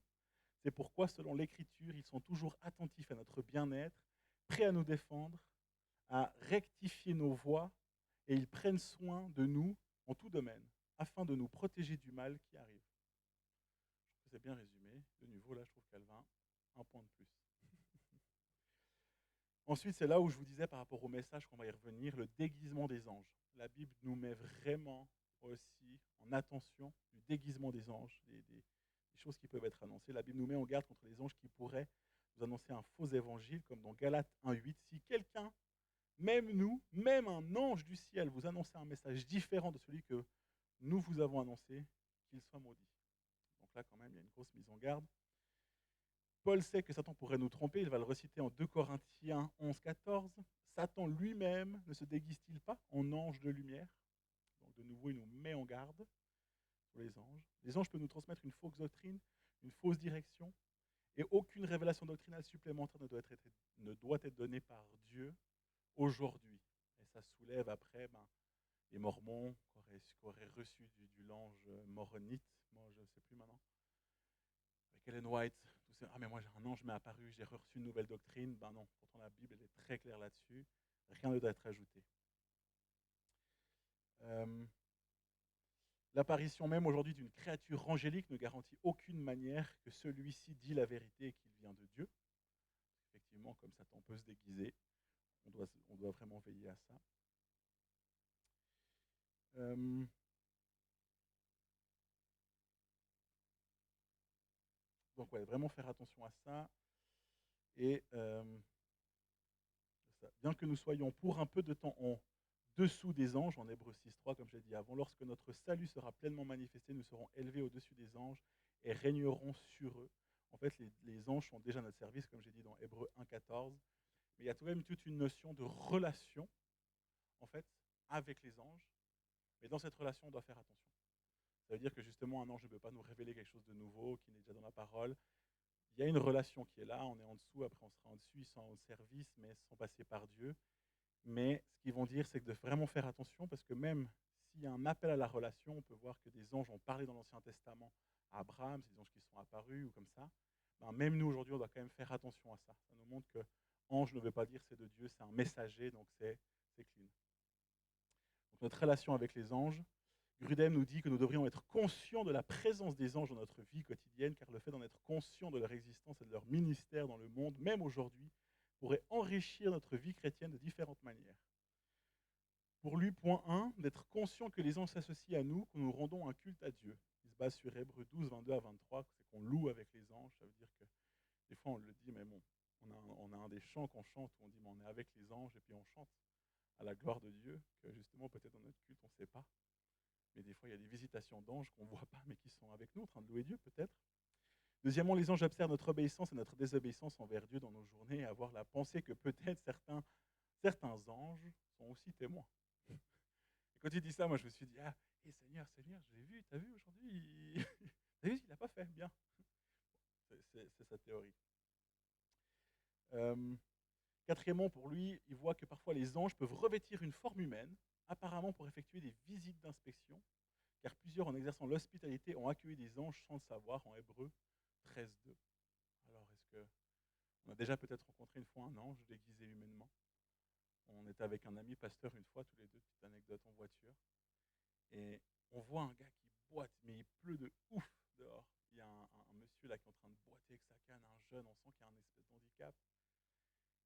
C'est pourquoi, selon l'Écriture, ils sont toujours attentifs à notre bien-être, prêts à nous défendre, à rectifier nos voies, et ils prennent soin de nous en tout domaine, afin de nous protéger du mal qui arrive. Je trouve que c'est bien résumé. De nouveau, là, je trouve Calvin, un point de plus. Ensuite, c'est là où je vous disais par rapport au message qu'on va y revenir, le déguisement des anges. La Bible nous met vraiment aussi en attention du déguisement des anges, des choses qui peuvent être annoncées. La Bible nous met en garde contre les anges qui pourraient nous annoncer un faux évangile, comme dans Galates 1,8. Si quelqu'un, même nous, même un ange du ciel, vous annonçait un message différent de celui que nous vous avons annoncé, qu'il soit maudit. Donc là, quand même, il y a une grosse mise en garde. Paul sait que Satan pourrait nous tromper, il va le reciter en 2 Corinthiens 11,14. Satan lui-même ne se déguise-t-il pas en ange de lumière? Donc de nouveau, il nous met en garde sur les anges. Les anges peuvent nous transmettre une fausse doctrine, une fausse direction, et aucune révélation doctrinale supplémentaire ne doit être donnée par Dieu aujourd'hui. Et ça soulève après les Mormons qui auraient reçu du l'ange moronite, moi je ne sais plus maintenant, avec Ellen White. Ah mais moi j'ai un ange m'est apparu, j'ai reçu une nouvelle doctrine. Ben non, pourtant la Bible elle est très claire là-dessus, rien ne doit être ajouté. L'apparition même aujourd'hui d'une créature angélique ne garantit aucune manière que celui-ci dit la vérité et qu'il vient de Dieu. Effectivement, comme Satan peut se déguiser, on doit vraiment veiller à ça. Donc ouais, vraiment faire attention à ça. Et c'est ça. Bien que nous soyons pour un peu de temps en dessous des anges, en Hébreux 6.3, comme je l'ai dit avant, lorsque notre salut sera pleinement manifesté, nous serons élevés au-dessus des anges et régnerons sur eux. En fait, les anges sont déjà à notre service, comme j'ai dit dans Hébreux 1.14. Mais il y a tout de même toute une notion de relation, en fait, avec les anges. Mais dans cette relation, on doit faire attention. Ça veut dire que justement, un ange ne peut pas nous révéler quelque chose de nouveau, qui n'est déjà dans la parole. Il y a une relation qui est là, on est en dessous, après on sera en dessus, ils sont au service, mais sans passer par Dieu. Mais ce qu'ils vont dire, c'est que de vraiment faire attention, parce que même s'il y a un appel à la relation, on peut voir que des anges ont parlé dans l'Ancien Testament à Abraham, c'est des anges qui sont apparus ou comme ça. Ben, même nous, aujourd'hui, on doit quand même faire attention à ça. Ça nous montre que ange ne veut pas dire c'est de Dieu, c'est un messager, donc c'est clean. Donc notre relation avec les anges, Grudem nous dit que nous devrions être conscients de la présence des anges dans notre vie quotidienne, car le fait d'en être conscient de leur existence et de leur ministère dans le monde, même aujourd'hui, pourrait enrichir notre vie chrétienne de différentes manières. Pour lui, point 1, d'être conscient que les anges s'associent à nous, que nous rendons un culte à Dieu. Il se base sur Hébreux 12, 22 à 23, c'est qu'on loue avec les anges. Ça veut dire que des fois on le dit, mais bon, on a un des chants qu'on chante où on dit, mais on est avec les anges et puis on chante à la gloire de Dieu, que justement peut-être dans notre culte on ne sait pas. Mais des fois il y a des visitations d'anges qu'on ne voit pas, mais qui sont avec nous, en train de louer Dieu peut-être. Deuxièmement, les anges observent notre obéissance et notre désobéissance envers Dieu dans nos journées et avoir la pensée que peut-être certains anges sont aussi témoins. Et quand il dit ça, moi je me suis dit, ah, hey, Seigneur, je l'ai vu, t'as vu aujourd'hui, t'as vu, il n'a pas fait, bien. C'est sa théorie. Quatrièmement, pour lui, il voit que parfois les anges peuvent revêtir une forme humaine, apparemment pour effectuer des visites d'inspection, car plusieurs, en exerçant l'hospitalité, ont accueilli des anges sans le savoir, en Hébreux 13.2. Alors, on a déjà peut-être rencontré une fois un ange déguisé humainement? On était avec un ami pasteur une fois, tous les deux, petite anecdote en voiture, et on voit un gars qui boite, mais il pleut de ouf dehors. Il y a un monsieur là qui est en train de boiter avec sa canne, un jeune, on sent qu'il y a un espèce d'handicap.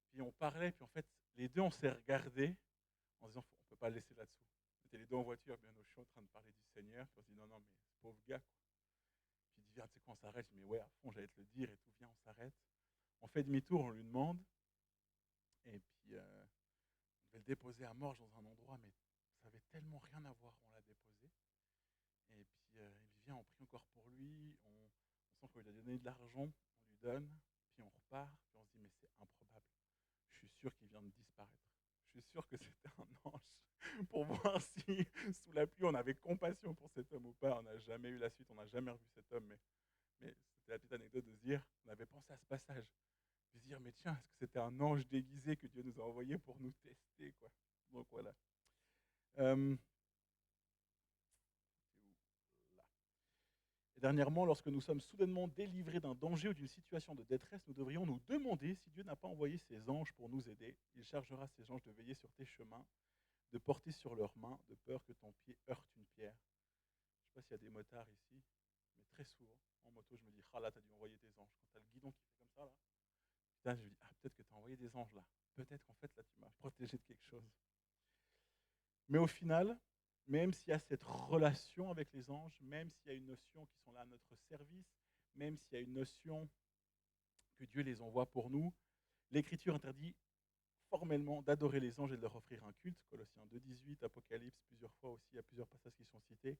Puis on parlait, puis en fait, les deux, on s'est regardés en se disant, on ne peut pas le laisser là-dessous. On était les deux en voiture, bien au chaud, en train de parler du Seigneur, puis on se dit, non, mais ce pauvre gars, quoi. Puis il dit, viens, tu sais quoi, on s'arrête. Je dis, mais ouais, à fond, j'allais te le dire et tout, viens, on s'arrête. On fait demi-tour, on lui demande, et puis on devait le déposer à Morges dans un endroit, mais ça avait tellement rien à voir, on l'a déposé. Et puis il me dit, viens, on prie encore pour lui, on sent qu'on lui a donné de l'argent, on lui donne, puis on repart, puis on se dit, mais c'est improbable. Je suis sûr qu'il vient de disparaître. Je suis sûr que c'était un ange pour voir si, sous la pluie, on avait compassion pour cet homme ou pas. On n'a jamais eu la suite, on n'a jamais revu cet homme, mais c'était la petite anecdote de se dire, on avait pensé à ce passage, de se dire, mais tiens, est-ce que c'était un ange déguisé que Dieu nous a envoyé pour nous tester, quoi. Donc voilà. Et dernièrement, lorsque nous sommes soudainement délivrés d'un danger ou d'une situation de détresse, nous devrions nous demander si Dieu n'a pas envoyé ses anges pour nous aider. Il chargera ses anges de veiller sur tes chemins, de porter sur leurs mains, de peur que ton pied heurte une pierre. Je ne sais pas s'il y a des motards ici, mais très souvent, en moto, je me dis, ah là, tu as dû envoyer des anges. Quand tu as le guidon qui fait comme ça, là, je me dis, ah, peut-être que tu as envoyé des anges là. Peut-être qu'en fait, là, tu m'as protégé de quelque chose. Mais au final, même s'il y a cette relation avec les anges, même s'il y a une notion qui sont là à notre service, même s'il y a une notion que Dieu les envoie pour nous, l'Écriture interdit formellement d'adorer les anges et de leur offrir un culte. Colossiens 2.18, Apocalypse, plusieurs fois aussi, il y a plusieurs passages qui sont cités.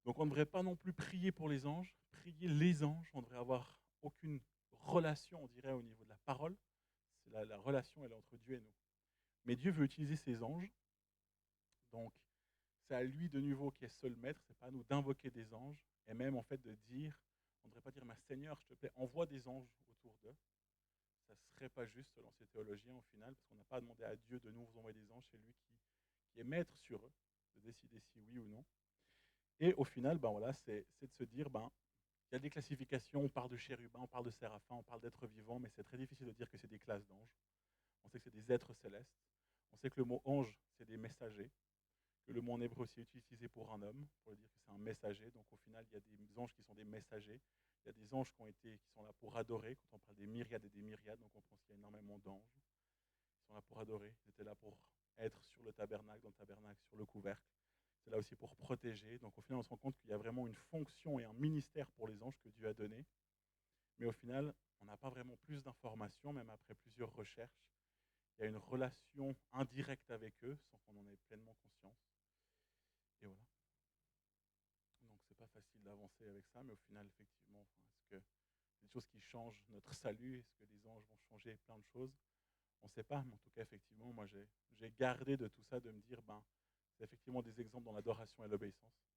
Donc on ne devrait pas non plus prier pour les anges, prier les anges, on ne devrait avoir aucune relation, on dirait, au niveau de la parole. C'est la relation, elle est entre Dieu et nous. Mais Dieu veut utiliser ses anges. Donc, c'est à lui de nouveau qui est seul maître, c'est pas à nous d'invoquer des anges, et même en fait de dire, on ne devrait pas dire, mais Seigneur, je te plaît, envoie des anges autour d'eux. Ça ne serait pas juste selon ces théologiens au final, parce qu'on n'a pas demandé à Dieu de nous envoyer des anges, c'est lui qui est maître sur eux, de décider si oui ou non. Et au final, voilà, c'est de se dire, il y a des classifications, on parle de chérubins, on parle de séraphins, on parle d'êtres vivants, mais c'est très difficile de dire que c'est des classes d'anges. On sait que c'est des êtres célestes. On sait que le mot ange, c'est des messagers. Que le mot en hébreu aussi est utilisé pour un homme, pour dire que c'est un messager. Donc au final, il y a des anges qui sont des messagers. Il y a des anges qui sont là pour adorer. Quand on parle des myriades et des myriades, donc on pense qu'il y a énormément d'anges. Ils sont là pour adorer. Ils étaient là pour être sur le tabernacle, dans le tabernacle, sur le couvercle. C'est là aussi pour protéger. Donc au final, on se rend compte qu'il y a vraiment une fonction et un ministère pour les anges que Dieu a donné. Mais au final, on n'a pas vraiment plus d'informations, même après plusieurs recherches. Il y a une relation indirecte avec eux, sans qu'on en ait pleinement conscience. Et voilà. Donc c'est pas facile d'avancer avec ça, mais au final, effectivement, est-ce que c'est des choses qui changent notre salut? Est-ce que les anges vont changer plein de choses? On ne sait pas, mais en tout cas, effectivement, moi j'ai gardé de tout ça de me dire, ben, c'est effectivement des exemples dans l'adoration et l'obéissance.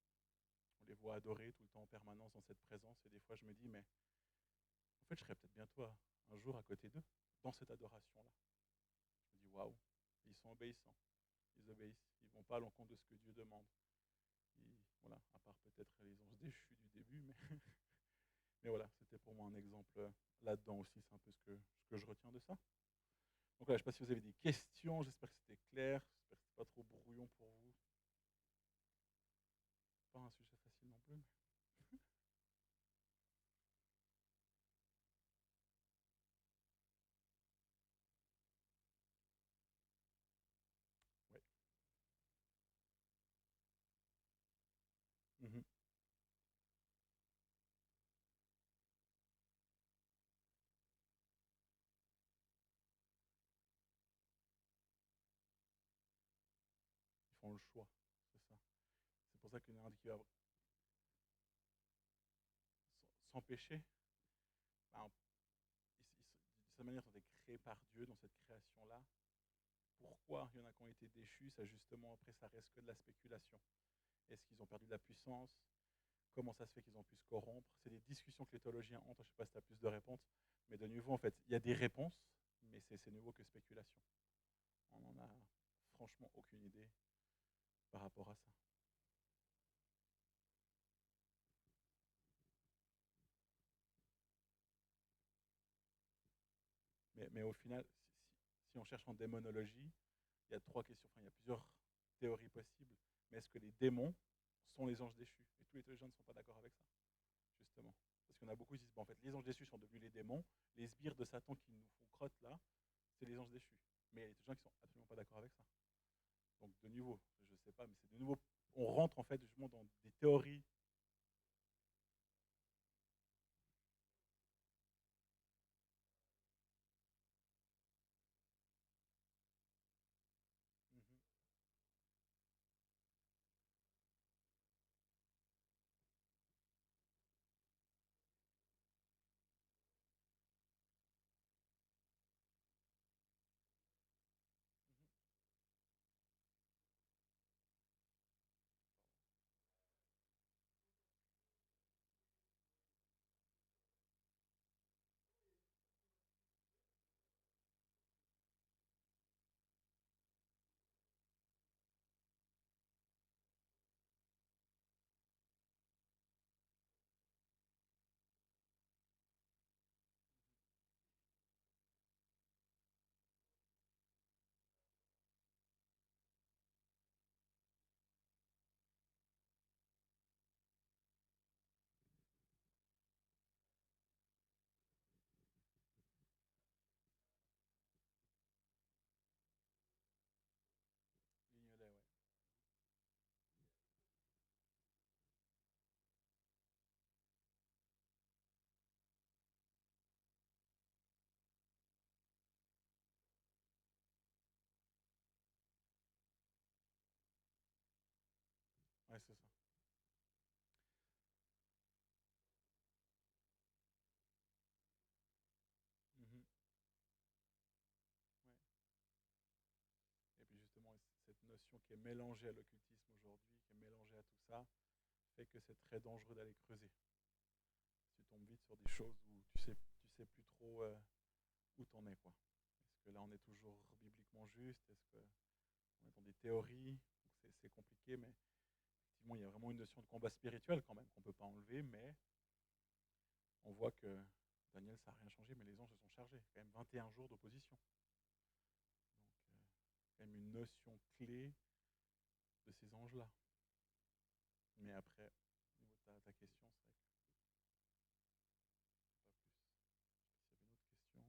On les voit adorer tout le temps en permanence dans cette présence, et des fois je me dis, mais en fait, je serais peut-être bientôt un jour à côté d'eux, dans cette adoration-là. Je me dis, waouh, ils sont obéissants, ils obéissent, ils ne vont pas à l'encontre de ce que Dieu demande. Voilà, à part peut-être les anges déchus du début, mais, mais voilà, c'était pour moi un exemple là-dedans aussi, c'est un peu ce que je retiens de ça. Donc voilà, je ne sais pas si vous avez des questions, j'espère que c'était clair, j'espère que ce n'est pas trop brouillon pour vous. Pas un sujet facile non plus. Mais... ouais. Mhm. Ils font le choix, c'est ça. C'est pour ça qu'il y en a un qui va sans péché. Ben, de cette manière, ils ont été créés par Dieu dans cette création-là. Pourquoi il y en a qui ont été déchus? Ça, justement, après, ça reste que de la spéculation. Est-ce qu'ils ont perdu de la puissance? Comment ça se fait qu'ils ont pu se corrompre? C'est des discussions que les théologiens ont. Je ne sais pas si tu as plus de réponses. Mais de nouveau, en fait, il y a des réponses, mais c'est nouveau que spéculation. On n'en a franchement aucune idée par rapport à ça. Mais au final, si on cherche en démonologie, il y a trois questions. Enfin, il y a plusieurs théories possibles. Mais est-ce que les démons sont les anges déchus? Et tous les théologiens ne sont pas d'accord avec ça, justement. Parce qu'il y en a beaucoup qui disent, bon, en fait, les anges déchus sont devenus les démons. Les sbires de Satan qui nous font crotte, là, c'est les anges déchus. Mais il y a des gens qui ne sont absolument pas d'accord avec ça. Donc, de nouveau, je ne sais pas, mais c'est de nouveau, on rentre en fait justement dans des théories. Mhm. Mhm. Lignolet, ouais. Ouais, c'est ça. Mhm. Ouais. Et puis justement, cette notion qui est mélangée à l'occultisme aujourd'hui, qui est mélangée à tout ça, fait que c'est très dangereux d'aller creuser. Tu tombes vite sur des choses où tu sais plus trop où t'en es, quoi. Est-ce que là on est toujours bibliquement juste? Est-ce qu'on est dans des théories? C'est compliqué, mais effectivement il y a vraiment une notion de combat spirituel quand même qu'on ne peut pas enlever, mais on voit que Daniel ça n'a rien changé, mais les anges se sont chargés. Quand même 21 jours d'opposition. Donc quand même une notion clé de ces anges-là. Mais après, au niveau de ta question, c'est vrai que pas plus. Je sais pas s'il y avait une autre question. Oui.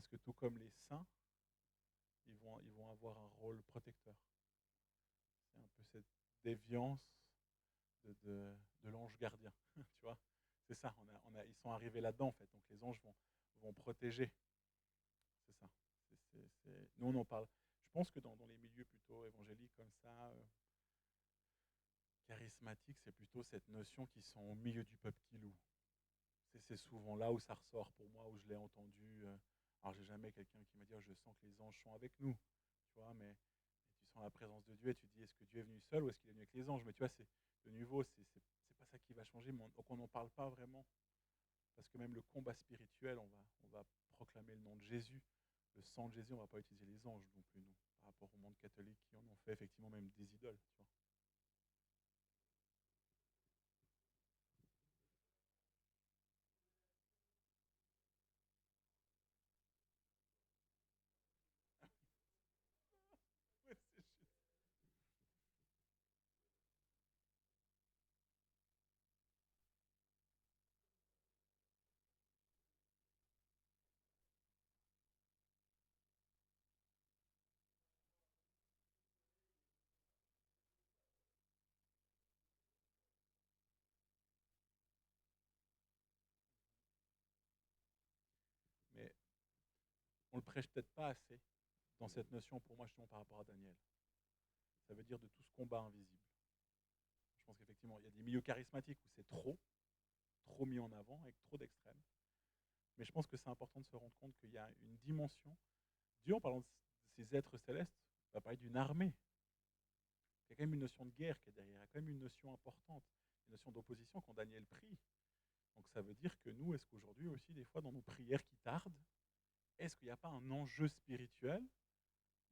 Parce que tout comme les saints, ils vont avoir un rôle protecteur. C'est un peu cette déviance de l'ange gardien, tu vois. C'est ça, ils sont arrivés là-dedans, en fait. Donc les anges vont protéger. C'est ça. Nous, on en parle. Je pense que dans les milieux plutôt évangéliques comme ça, charismatiques, c'est plutôt cette notion qu'ils sont au milieu du peuple qui loue. C'est souvent là où ça ressort pour moi, où je l'ai entendu. Alors, j'ai jamais quelqu'un qui m'a dit, oh, je sens que les anges sont avec nous, tu vois, mais tu sens la présence de Dieu et tu te dis, est-ce que Dieu est venu seul ou est-ce qu'il est venu avec les anges? Mais tu vois, c'est de nouveau, c'est pas ça qui va changer. Donc, on n'en parle pas vraiment, parce que même le combat spirituel, on va proclamer le nom de Jésus, le sang de Jésus, on ne va pas utiliser les anges non plus, nous, par rapport au monde catholique qui en ont fait effectivement même des idoles, tu vois. Ouais, c'est juste. Mais on le prêche peut-être pas assez dans cette notion, pour moi, justement, par rapport à Daniel. Ça veut dire de tout ce combat invisible. Je pense qu'effectivement, il y a des milieux charismatiques où c'est trop mis en avant, avec trop d'extrêmes. Mais je pense que c'est important de se rendre compte qu'il y a une dimension. Dieu, en parlant de ces êtres célestes, va parler d'une armée. Il y a quand même une notion de guerre qui est derrière, il y a quand même une notion importante, une notion d'opposition quand Daniel prie. Donc ça veut dire que nous, est-ce qu'aujourd'hui aussi, des fois, dans nos prières qui tardent, est-ce qu'il n'y a pas un enjeu spirituel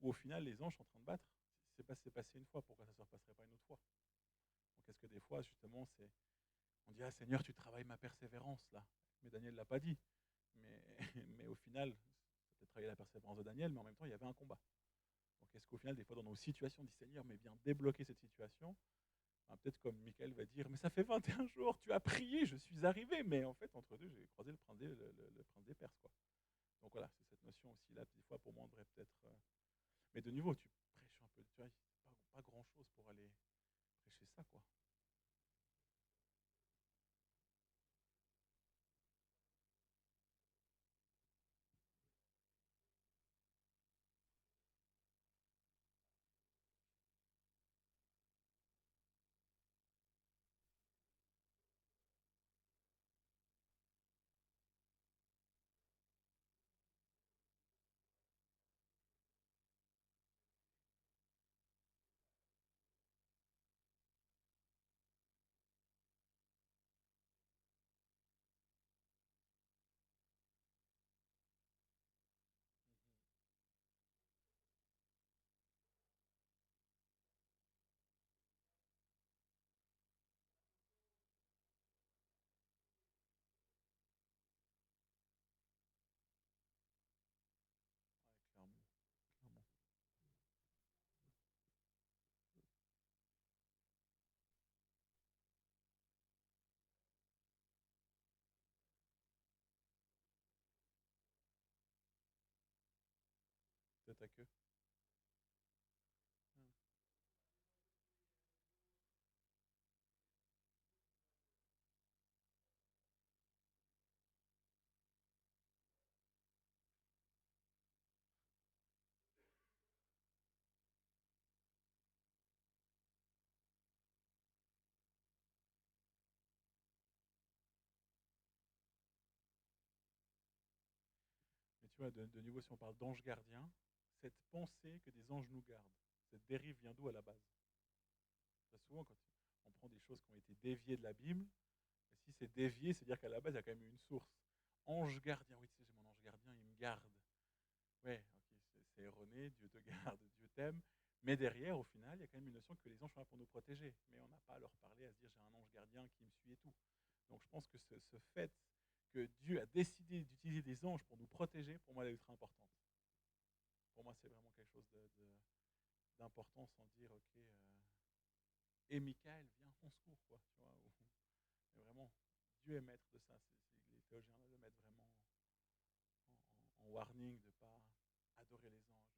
où au final les anges sont en train de battre? Si c'est passé une fois, pourquoi ça ne se repasserait pas une autre fois? Donc est-ce que des fois, justement, on dit, ah Seigneur, tu travailles ma persévérance là. Mais Daniel ne l'a pas dit. Mais au final, peut-être travailler la persévérance de Daniel, mais en même temps, il y avait un combat. Donc est-ce qu'au final, des fois, dans nos situations, on dit Seigneur, mais viens débloquer cette situation? Peut-être comme Michael va dire, mais ça fait 21 jours, tu as prié, je suis arrivé. Mais en fait, entre deux, j'ai croisé le prince des Perses, quoi. Donc voilà, c'est cette notion aussi là, des fois, pour moi, on devrait peut-être. Mais de nouveau, tu prêches un peu, tu vois, pas grand-chose pour aller prêcher ça, quoi. Ouais, clairement, clairement. Peut-être à que. Mais tu vois, de nouveau, si on parle d'ange gardien, cette pensée que des anges nous gardent, cette dérive vient d'où à la base? Très souvent, quand on prend des choses qui ont été déviées de la Bible, et si c'est dévié, c'est-à-dire qu'à la base, il y a quand même eu une source. Ange gardien, oui, tu sais, j'ai mon ange gardien, il me garde. Ouais, ok, c'est erroné, Dieu te garde, Dieu t'aime. Mais derrière, au final, il y a quand même une notion que les anges sont là pour nous protéger. Mais on n'a pas à leur parler, à se dire j'ai un ange gardien qui me suit et tout. Donc je pense que ce fait que Dieu a décidé d'utiliser des anges pour nous protéger, pour moi, elle est ultra importante. Pour moi, c'est vraiment quelque chose d'important sans dire, ok, et Michael, viens, on secours, quoi. Tu vois, mais vraiment, Dieu est maître de ça. Les théologiens le mettent vraiment en warning de ne pas adorer les anges.